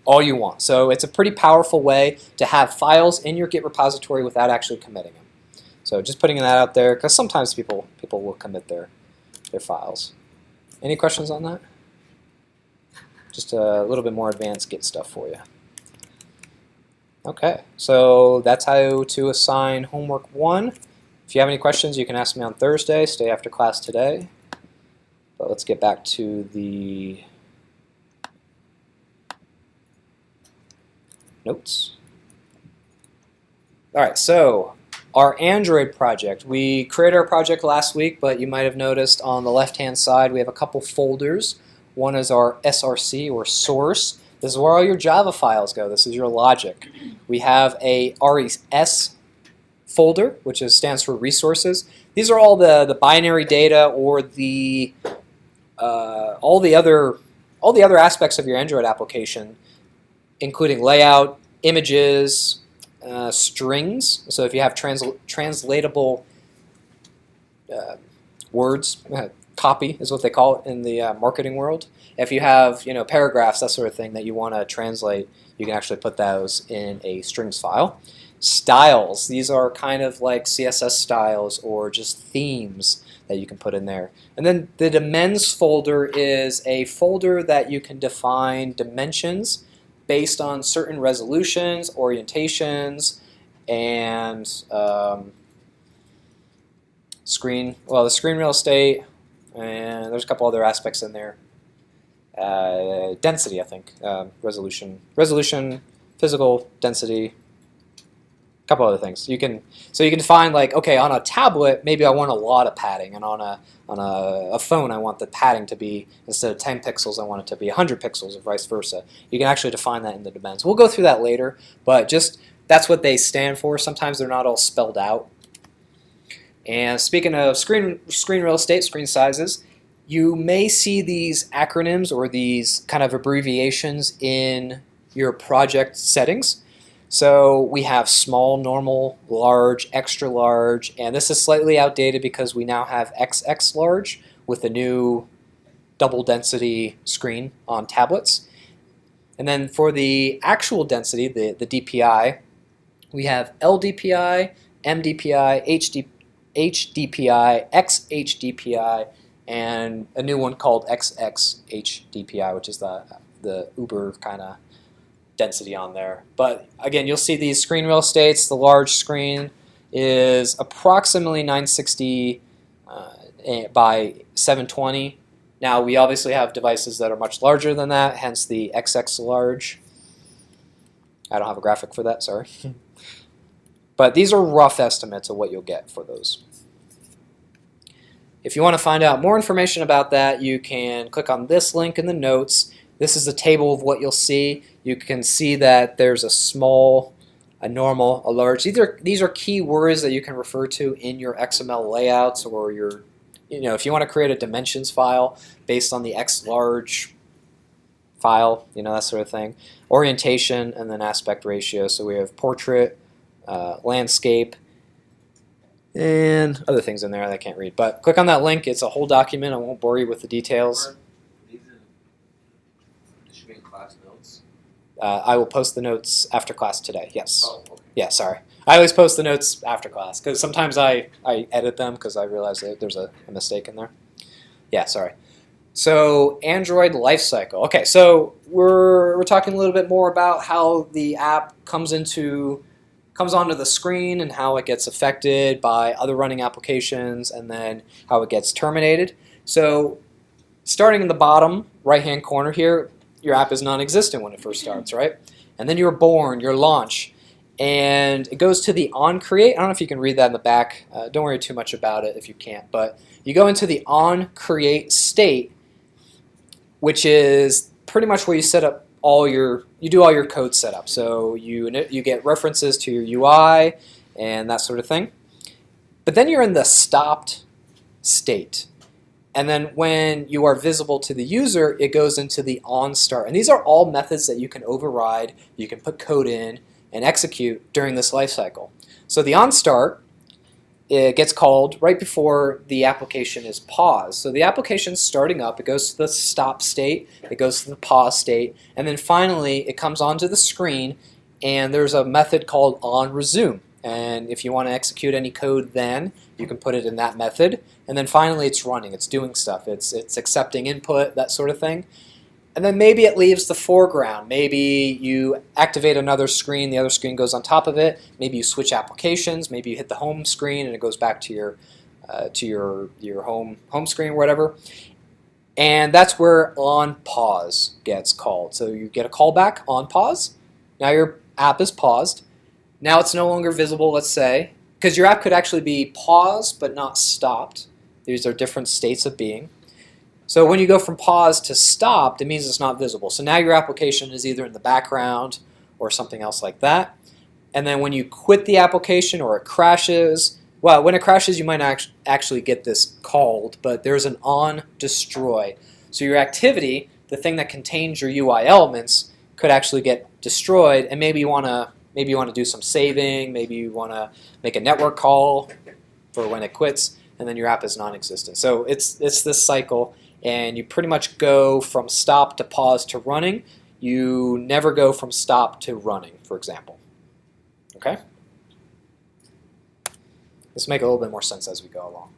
all you want. So it's a pretty powerful way to have files in your Git repository without actually committing them. So just putting that out there, because sometimes people will commit their files. Any questions on that? Just a little bit more advanced Git stuff for you. Okay, so that's how to assign homework 1. If you have any questions, you can ask me on Thursday. Stay after class today. But let's get back to the notes. All right, so our Android project. We created our project last week, but you might have noticed on the left-hand side we have a couple folders. One is our SRC, or source. This is where all your Java files go. This is your logic. We have a RES folder, which stands for resources. These are all the binary data, or all the other aspects of your Android application, including layout, images, strings. So if you have translatable words, copy is what they call it in the marketing world. If you have paragraphs, that sort of thing that you want to translate, you can actually put those in a strings file. Styles, these are kind of like CSS styles or just themes that you can put in there. And then the dimensions folder is a folder that you can define dimensions based on certain resolutions, orientations, and the screen real estate, and there's a couple other aspects in there. Density, I think, resolution, physical density, a couple other things. So you can define, like, okay, on a tablet maybe I want a lot of padding, and on a phone I want the padding to be, instead of 10 pixels I want it to be 100 pixels, or vice versa. You can actually define that in the dimensions. We'll go through that later, but just that's what they stand for. Sometimes they're not all spelled out. And speaking of screen real estate, screen sizes, you may see these acronyms or these kind of abbreviations in your project settings. So we have small, normal, large, extra large, and this is slightly outdated because we now have XX large with the new double density screen on tablets. And then for the actual density, the DPI, we have LDPI, MDPI, HDPI, XHDPI, and a new one called XXHDPI, which is the Uber kind of density on there. But again, you'll see these screen real estates. The large screen is approximately 960 by 720. Now we obviously have devices that are much larger than that, hence the XX large. I don't have a graphic for that, sorry. But these are rough estimates of what you'll get for those. If you want to find out more information about that, you can click on this link in the notes. This is a table of what you'll see. You can see that there's a small, a normal, a large. These are keywords that you can refer to in your XML layouts, or your, if you want to create a dimensions file based on the X large file, that sort of thing. Orientation, and then aspect ratio. So we have portrait, landscape, and other things in there that I can't read. But click on that link. It's a whole document. I won't bore you with the details.
These should be in class notes.
I will post the notes after class today. Yes.
Oh, okay.
Yeah, sorry. I always post the notes after class because sometimes I edit them because I realize that there's a mistake in there. Yeah, sorry. So Android Lifecycle. Okay, so we're talking a little bit more about how the app comes onto the screen and how it gets affected by other running applications, and then how it gets terminated. So starting in the bottom right-hand corner here, your app is non-existent when it first starts, right? And then you're born, your launch, and it goes to the onCreate. I don't know if you can read that in the back. Don't worry too much about it if you can't. But you go into the onCreate state, which is pretty much where you set up you do all your code setup. So you get references to your UI and that sort of thing. But then you're in the stopped state. And then when you are visible to the user, it goes into the onStart. And these are all methods that you can override, you can put code in, and execute during this lifecycle. So the onStart, it gets called right before the application is paused. So the application's starting up, it goes to the stop state, it goes to the pause state, and then finally it comes onto the screen, and there's a method called onResume. And if you want to execute any code then, you can put it in that method. And then finally it's running, it's doing stuff, it's accepting input, that sort of thing. And then maybe it leaves the foreground. Maybe you activate another screen, the other screen goes on top of it. Maybe you switch applications. Maybe you hit the home screen and it goes back to your home screen or whatever. And that's where on pause gets called. So you get a callback on pause. Now your app is paused. Now it's no longer visible, let's say, because your app could actually be paused but not stopped. These are different states of being. So when you go from pause to stopped, it means it's not visible. So now your application is either in the background or something else like that. And then when you quit the application or it crashes, well, when it crashes you might actually get this called, but there's an on destroy. So your activity, the thing that contains your UI elements, could actually get destroyed, and maybe you want to do some saving, maybe you want to make a network call for when it quits, and then your app is non-existent. So it's this cycle. And you pretty much go from stop to pause to running. You never go from stop to running, for example. Okay? This will make a little bit more sense as we go along.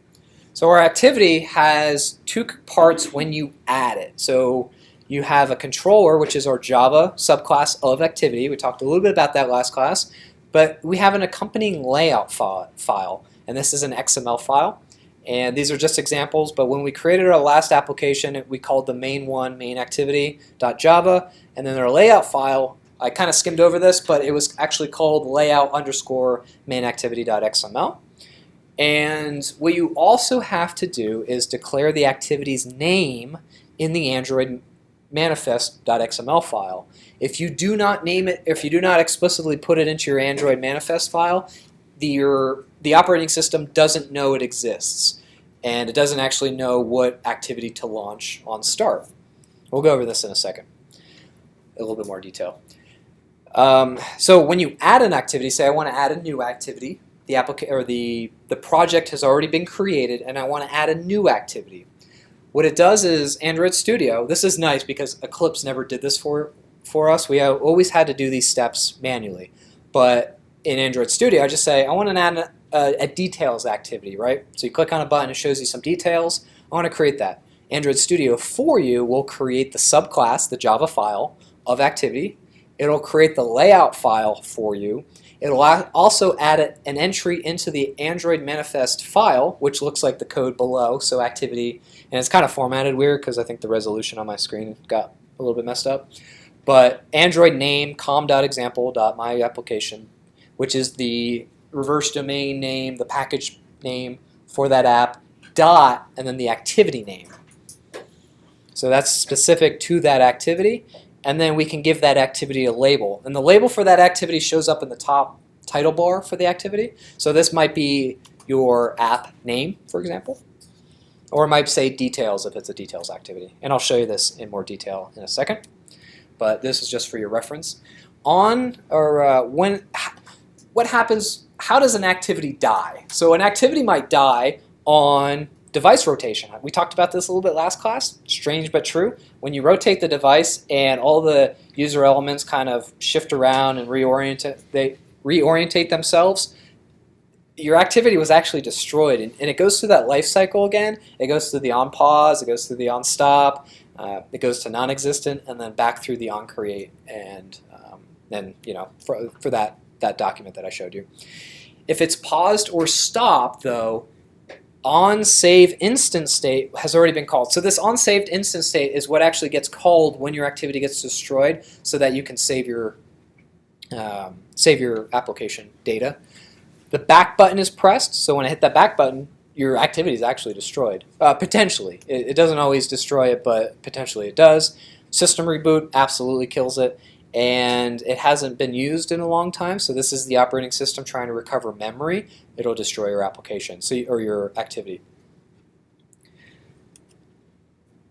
So our activity has two parts when you add it. So you have a controller, which is our Java subclass of activity. We talked a little bit about that last class. But we have an accompanying layout file, and this is an XML file. And these are just examples, but when we created our last application, we called the main activity.java, and then our layout file, I kind of skimmed over this, but it was actually called layout_mainActivity.xml. And what you also have to do is declare the activity's name in the Android manifest.xml file. If you do not name it, if you do not explicitly put it into your Android manifest file, the operating system doesn't know it exists, and it doesn't actually know what activity to launch on start. We'll go over this in a second, a little bit more detail. So when you add an activity, say I want to add a new activity, the project has already been created, and I want to add a new activity. What it does is Android Studio. This is nice because Eclipse never did this for us. We always had to do these steps manually, but in Android Studio, I just say, I want to add a details activity, right? So you click on a button, it shows you some details. I want to create that. Android Studio for you will create the subclass, the Java file of activity. It'll create the layout file for you. It'll also add an entry into the Android manifest file, which looks like the code below, so activity, and it's kind of formatted weird because I think the resolution on my screen got a little bit messed up. But Android name, com.example.myapplication, which is the reverse domain name, the package name for that app, dot, and then the activity name. So that's specific to that activity. And then we can give that activity a label. And the label for that activity shows up in the top title bar for the activity. So this might be your app name, for example. Or it might say details if it's a details activity. And I'll show you this in more detail in a second. But this is just for your reference. What happens, how does an activity die? So an activity might die on device rotation. We talked about this a little bit last class. Strange but true. When you rotate the device and all the user elements kind of shift around and reorientate themselves, your activity was actually destroyed. And it goes through that life cycle again. It goes through the on pause, it goes through the on stop, it goes to non-existent, and then back through the on create, and then for that document that I showed you. If it's paused or stopped, though, on save instance state has already been called. So this on saved instance state is what actually gets called when your activity gets destroyed, so that you can save your application data. The back button is pressed, so when I hit that back button, your activity is actually destroyed. Potentially. It doesn't always destroy it, but potentially it does. System reboot absolutely kills it, and it hasn't been used in a long time, so this is the operating system trying to recover memory. It'll destroy your application or your activity.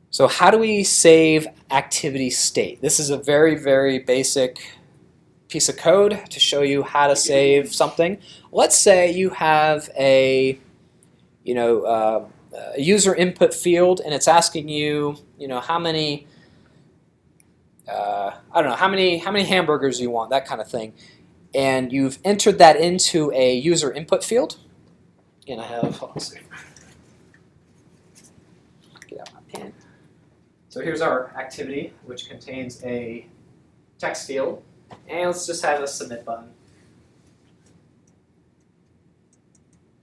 So how do we save activity state? This is a very, very basic piece of code to show you how to save something. Let's say you have a user input field, and it's asking you, how many how many hamburgers you want, that kind of thing. And you've entered that into a user input field. And I have, hold on a second. Get out my pen. So here's our activity, which contains a text field. And let's just have a submit button.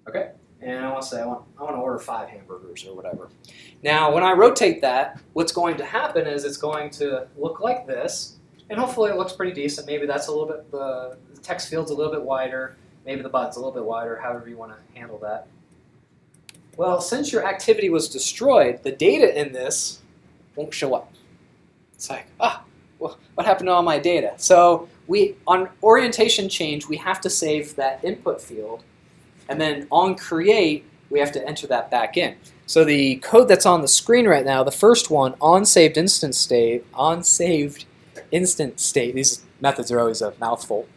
Okay. And I want to say I want to order 5 hamburgers or whatever. Now, when I rotate that, what's going to happen is it's going to look like this, and hopefully it looks pretty decent. Maybe that's a little bit, the text field's a little bit wider, maybe the button's a little bit wider, however you want to handle that. Well, since your activity was destroyed, the data in this won't show up. It's like, well, what happened to all my data? So on orientation change, we have to save that input field. And then on create, we have to enter that back in. So the code that's on the screen right now, the first one, on saved instant state, these methods are always a mouthful.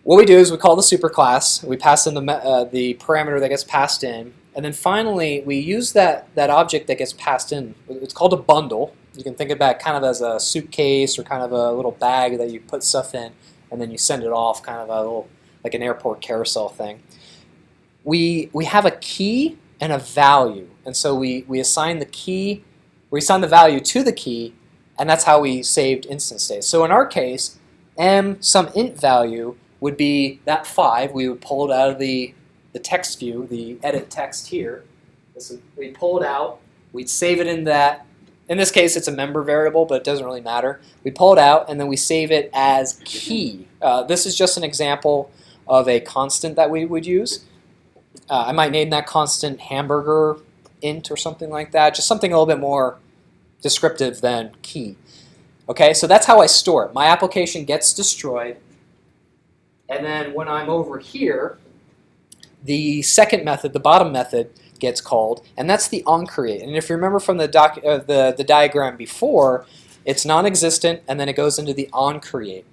What we do is we call the superclass, we pass in the parameter that gets passed in, and then finally we use that object that gets passed in. It's called a bundle. You can think of that kind of as a suitcase or kind of a little bag that you put stuff in, and then you send it off, kind of a little, like an airport carousel thing. We have a key and a value, and so we assign the key, we assign the value to the key, and that's how we saved instance state. So in our case, some int value would be that 5. We would pull it out of the text view, the edit text here. We pull it out, we'd save it in that. In this case, it's a member variable, but it doesn't really matter. We pull it out, and then we save it as key. This is just an example of a constant that we would use. I might name that constant hamburger int or something like that, just something a little bit more descriptive than key. Okay, so that's how I store it. My application gets destroyed, and then when I'm over here, the second method, the bottom method, gets called, and that's the onCreate. And if you remember from the diagram before, it's non-existent, and then it goes into the onCreate.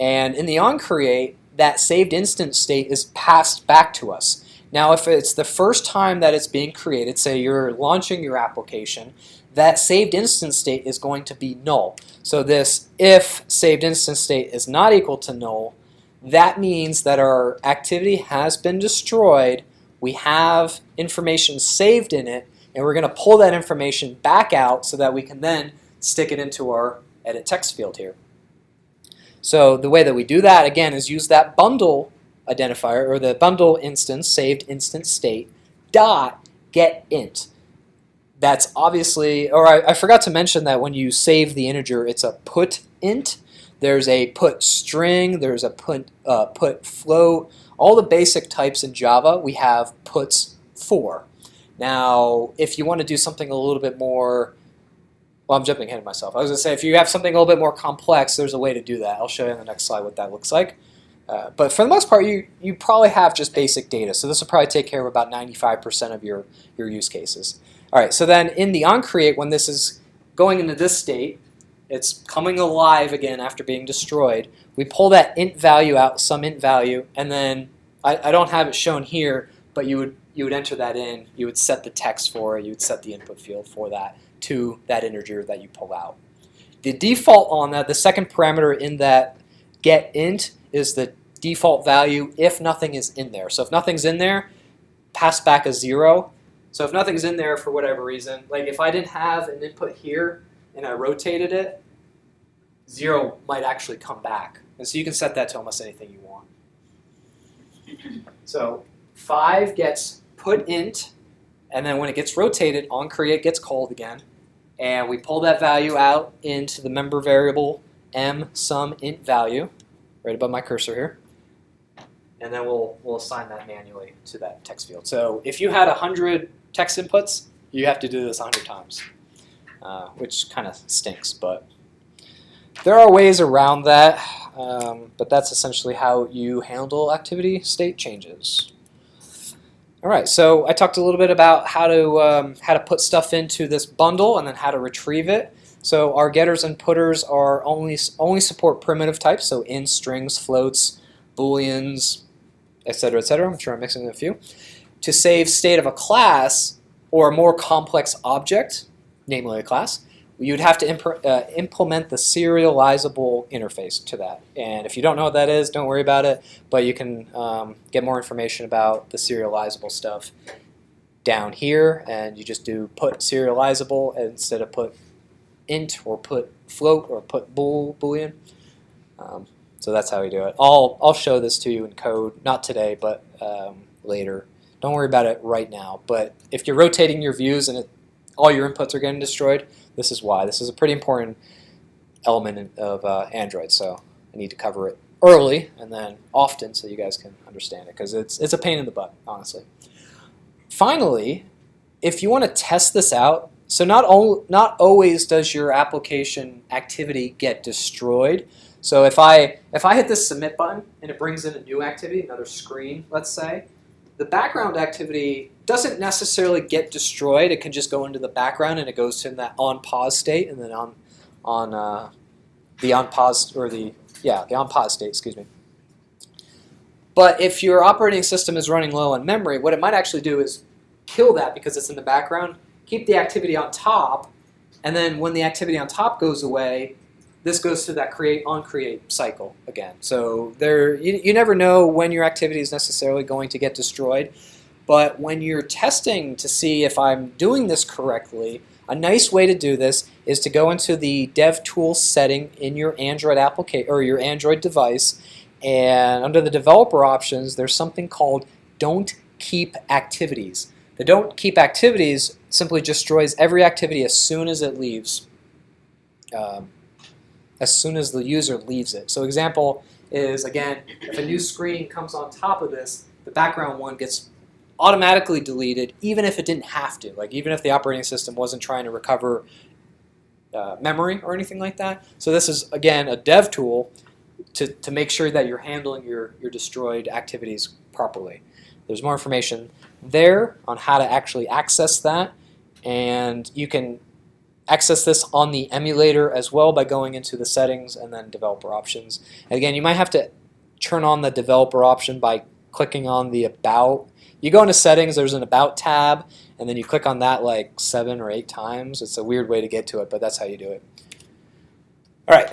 And in the onCreate, that saved instance state is passed back to us. Now, if it's the first time that it's being created, say you're launching your application, that saved instance state is going to be null. So this if saved instance state is not equal to null, that means that our activity has been destroyed, we have information saved in it, and we're going to pull that information back out so that we can then stick it into our edit text field here. So the way that we do that, again, is use that bundle identifier, or the bundle instance, saved instance state, dot get int. That's obviously, or I forgot to mention that when you save the integer, it's a put int. There's a put string, there's a put float. All the basic types in Java, we have puts for. Now, if you want to do something a little bit more well, I'm jumping ahead of myself. I was going to say, if you have something a little bit more complex, there's a way to do that. I'll show you on the next slide what that looks like. But for the most part, you probably have just basic data. So this will probably take care of about 95% of your use cases. All right, so then in the onCreate, when this is going into this state, it's coming alive again after being destroyed. We pull that int value out, some int value, and then I don't have it shown here, but you would enter that in. You would set the text for it. You would set the input field for that to that integer that you pull out. The default on that, the second parameter in that get int, is the default value if nothing is in there. So if nothing's in there, pass back a 0. So if nothing's in there for whatever reason, like if I didn't have an input here and I rotated it, 0 might actually come back. And so you can set that to almost anything you want. So 5 gets put int, and then when it gets rotated, onCreate gets called again. And we pull that value out into the member variable m sum int value, right above my cursor here. And then we'll assign that manually to that text field. So if you had 100 text inputs, you have to do this 100 times, which kind of stinks. But there are ways around that, but that's essentially how you handle activity state changes. All right, so I talked a little bit about how to put stuff into this bundle and then how to retrieve it. So our getters and putters are only support primitive types, so int, strings, floats, booleans, etc., etc. I'm sure I'm mixing a few. To save state of a class or a more complex object, namely a class, you'd have to implement the serializable interface to that. And if you don't know what that is, don't worry about it, but you can get more information about the serializable stuff down here, and you just do put serializable instead of put int or put float or put boolean. So that's how we do it. I'll show this to you in code, not today, but later. Don't worry about it right now, but if you're rotating your views and all your inputs are getting destroyed, this is why. This is a pretty important element of Android, so I need to cover it early and then often so you guys can understand it, because it's a pain in the butt, honestly. Finally, if you want to test this out, so not always does your application activity get destroyed. So if I hit this submit button and it brings in a new activity, another screen, let's say, the background activity doesn't necessarily get destroyed. It can just go into the background and it goes to that on pause state, and then the on pause state, excuse me. But if your operating system is running low on memory, what it might actually do is kill that because it's in the background, keep the activity on top, and then when the activity on top goes away, this goes to that onCreate cycle again. So you never know when your activity is necessarily going to get destroyed, but when you're testing to see if I'm doing this correctly, a nice way to do this is to go into the DevTools setting in your Android application or your Android device, and under the developer options, there's something called Don't Keep Activities. The Don't Keep Activities simply destroys every activity as soon as it leaves. As soon as the user leaves it. So example is, again, if a new screen comes on top of this, the background one gets automatically deleted even if it didn't have to, like even if the operating system wasn't trying to recover memory or anything like that. So this is, again, a dev tool to make sure that you're handling your destroyed activities properly. There's more information there on how to actually access that, and you can access this on the emulator as well by going into the settings and then developer options. And again, you might have to turn on the developer option by clicking on the about. You go into settings, there's an about tab, and then you click on that like 7 or 8 times. It's a weird way to get to it, but that's how you do it. All right,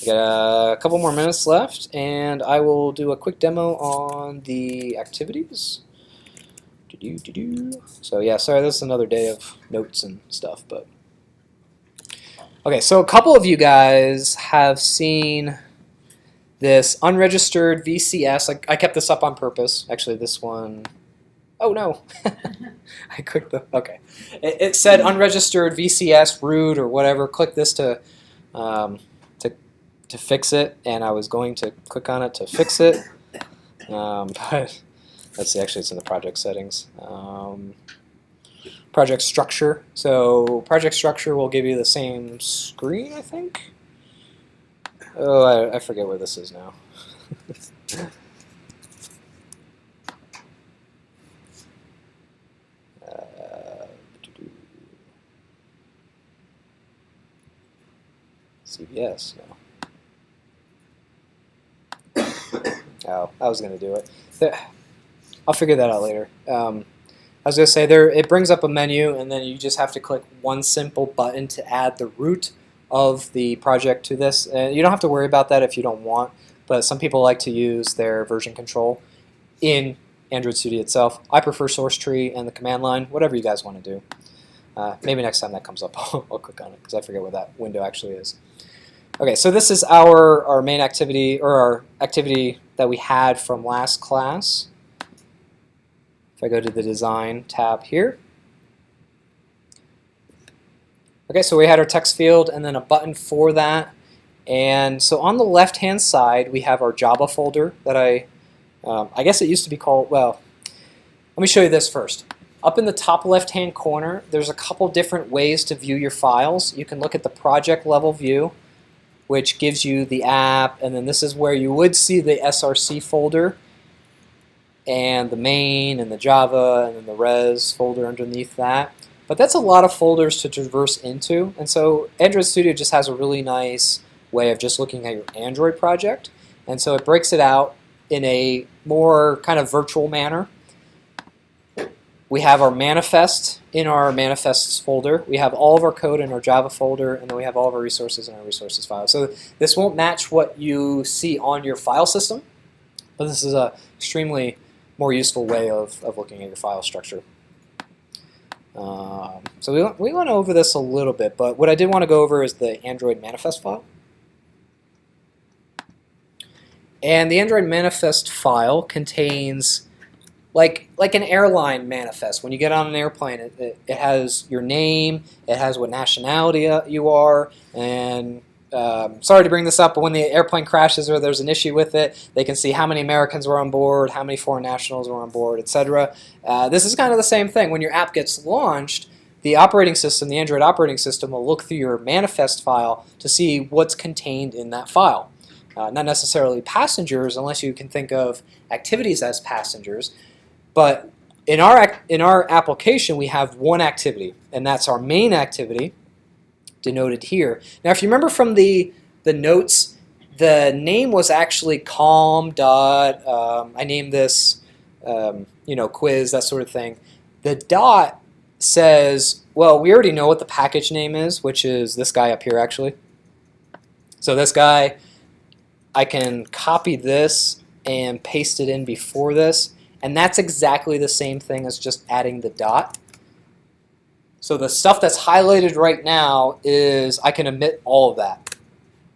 we got a couple more minutes left, and I will do a quick demo on the activities. So yeah, sorry, this is another day of notes and stuff, but okay, so a couple of you guys have seen this unregistered VCS. I kept this up on purpose. Actually, this one, oh no, I clicked the, okay. It said unregistered VCS root or whatever. Click this to fix it, and I was going to click on it to fix it, but let's see, actually it's in the project settings. project structure. So project structure will give you the same screen, I think. Oh, I forget where this is now. CBS, no. Oh, I was going to do it. I'll figure that out later. I was going to say it brings up a menu, and then you just have to click one simple button to add the root of the project to this. You don't have to worry about that if you don't want, but some people like to use their version control in Android Studio itself. I prefer source tree and the command line, whatever you guys want to do. Maybe next time that comes up, I'll click on it because I forget what that window actually is. Okay, so this is our main activity, or our activity that we had from last class. If I go to the Design tab here. Okay, so we had our text field and then a button for that. And so on the left-hand side, we have our Java folder that I guess it used to be called, well, let me show you this first. Up in the top left-hand corner, there's a couple different ways to view your files. You can look at the project level view, which gives you the app, and then this is where you would see the SRC folder, and the main, and the Java, and then the res folder underneath that. But that's a lot of folders to traverse into, and so Android Studio just has a really nice way of just looking at your Android project, and so it breaks it out in a more kind of virtual manner. We have our manifest in our manifests folder. We have all of our code in our Java folder, and then we have all of our resources in our resources file. So this won't match what you see on your file system, but this is an extremely more useful way of looking at your file structure. So we went over this a little bit, but what I did want to go over is the Android manifest file. And the Android manifest file contains like an airline manifest. When you get on an airplane, it has your name, it has what nationality you are, and sorry to bring this up, but when the airplane crashes or there's an issue with it, they can see how many Americans were on board, how many foreign nationals were on board, etc. This is kind of the same thing. When your app gets launched, the operating system, the Android operating system, will look through your manifest file to see what's contained in that file. Not necessarily passengers, unless you can think of activities as passengers. But in our application, we have one activity, and that's our main activity, denoted here. Now, if you remember from the notes, the name was actually calm dot. I named this, quiz, that sort of thing. The dot says, well, we already know what the package name is, which is this guy up here, actually. So this guy, I can copy this and paste it in before this. And that's exactly the same thing as just adding the dot. So the stuff that's highlighted right now is I can omit all of that.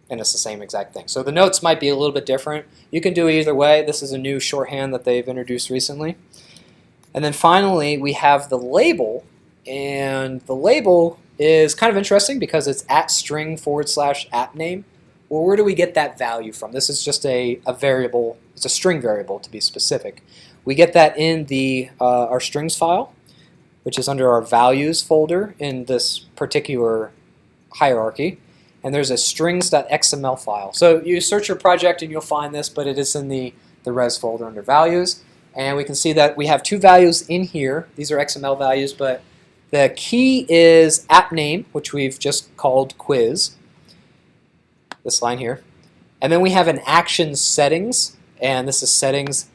And it's the same exact thing. So the notes might be a little bit different. You can do it either way. This is a new shorthand that they've introduced recently. And then finally, we have the label. And the label is kind of interesting because it's @string/app name. Well, where do we get that value from? This is just a variable. It's a string variable, to be specific. We get that in our strings file, which is under our values folder in this particular hierarchy. And there's a strings.xml file. So you search your project and you'll find this, but it is in the res folder under values. And we can see that we have two values in here. These are XML values, but the key is app name, which we've just called quiz, this line here. And then we have an action settings, and this is settings.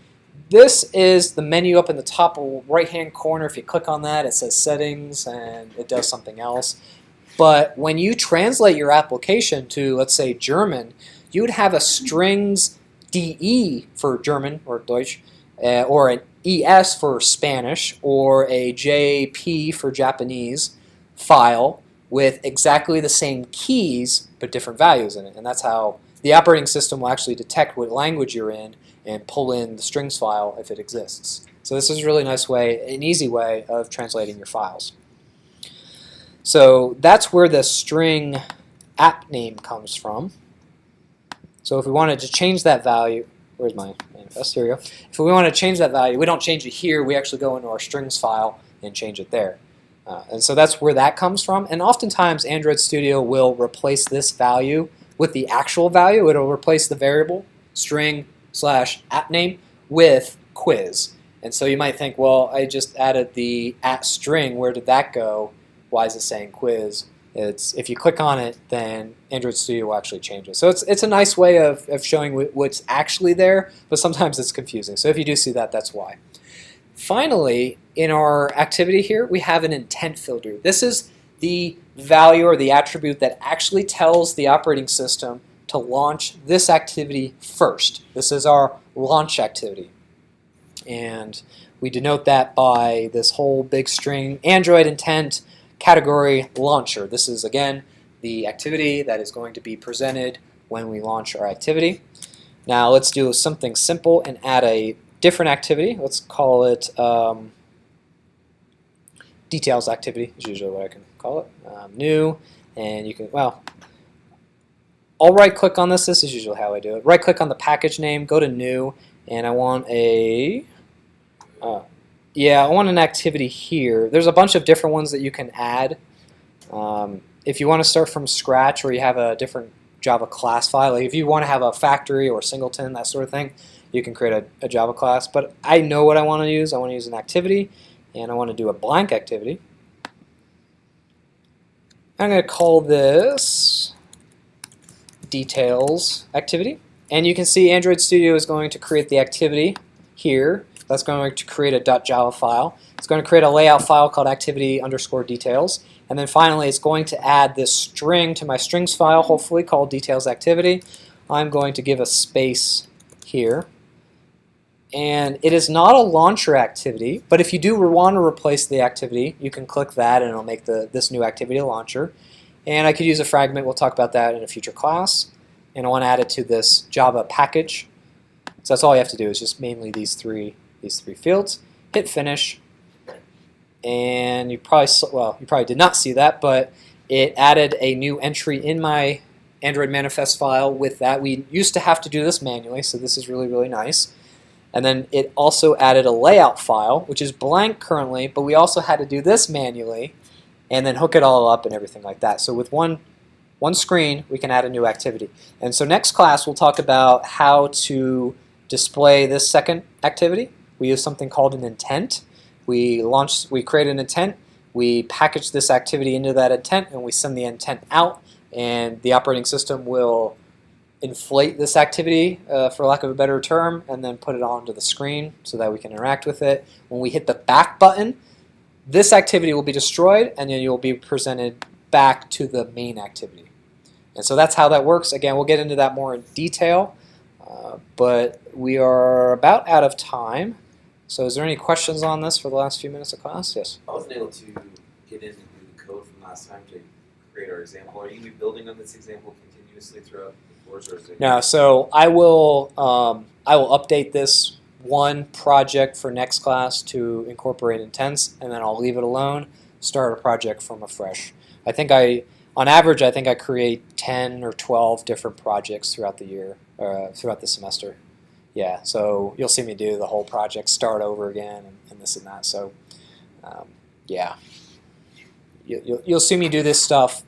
This is the menu up in the top right-hand corner. If you click on that, it says settings, and it does something else. But when you translate your application to, let's say, German, you would have a strings DE for German, or Deutsch, or an ES for Spanish, or a JP for Japanese file with exactly the same keys, but different values in it. And that's how the operating system will actually detect what language you're in and pull in the strings file if it exists. So this is a really nice way, an easy way of translating your files. So that's where the string app name comes from. So if we wanted to change that value, where's my manifest? Here we go. If we want to change that value, we don't change it here, we actually go into our strings file and change it there. And so that's where that comes from. And oftentimes Android Studio will replace this value with the actual value. It'll replace the variable string / app name with quiz. And so you might think, well, I just added the @string. Where did that go? Why is it saying quiz? If you click on it, then Android Studio will actually change it. So it's a nice way of showing what's actually there, but sometimes it's confusing. So if you do see that, that's why. Finally, in our activity here, we have an intent filter. This is the value or the attribute that actually tells the operating system to launch this activity first. This is our launch activity. And we denote that by this whole big string, Android intent category launcher. This is, again, the activity that is going to be presented when we launch our activity. Now let's do something simple and add a different activity. Let's call it details activity is usually what I can call it. New, and you can, well, I'll right click on this. This is usually how I do it. Right click on the package name, go to new, and I want a I want an activity here. There's a bunch of different ones that you can add. If you want to start from scratch or you have a different Java class file, like if you want to have a factory or singleton, that sort of thing, you can create a Java class. But I know what I want to use. I want to use an activity, and I want to do a blank activity. I'm going to call this details activity. And you can see Android Studio is going to create the activity here. That's going to create a .java file. It's going to create a layout file called activity_details. And then finally, it's going to add this string to my strings file, hopefully called details activity. I'm going to give a space here. And it is not a launcher activity, but if you do want to replace the activity, you can click that and it'll make this new activity a launcher. And I could use a fragment. We'll talk about that in a future class. And I want to add it to this Java package. So that's all you have to do is just mainly these three fields. Hit finish. And you probably did not see that, but it added a new entry in my Android manifest file with that. We used to have to do this manually, so this is really, really nice. And then it also added a layout file, which is blank currently, but we also had to do this manually and then hook it all up and everything like that. So with one screen, we can add a new activity. And so next class, we'll talk about how to display this second activity. We use something called an intent. We create an intent, we package this activity into that intent, and we send the intent out, and the operating system will inflate this activity, for lack of a better term, and then put it onto the screen so that we can interact with it. When we hit the back button, this activity will be destroyed, and then you'll be presented back to the main activity. And so that's how that works. Again, we'll get into that more in detail, but we are about out of time. So is there any questions on this for the last few minutes of class? Yes?
I wasn't able to get into the code from last time to create our example. Are you going to be building on this example continuously throughout the course? Or is it
No, so I will update this one project for next class to incorporate intents, and then I'll leave it alone, start a project from afresh. On average, I think I create 10 or 12 different projects throughout the year, throughout the semester. Yeah, so you'll see me do the whole project, start over again, and this and that. So, yeah, you'll see me do this stuff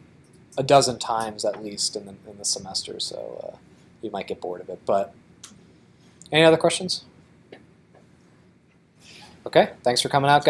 a dozen times at least in the semester. So you might get bored of it. But any other questions? Okay, thanks for coming out, guys.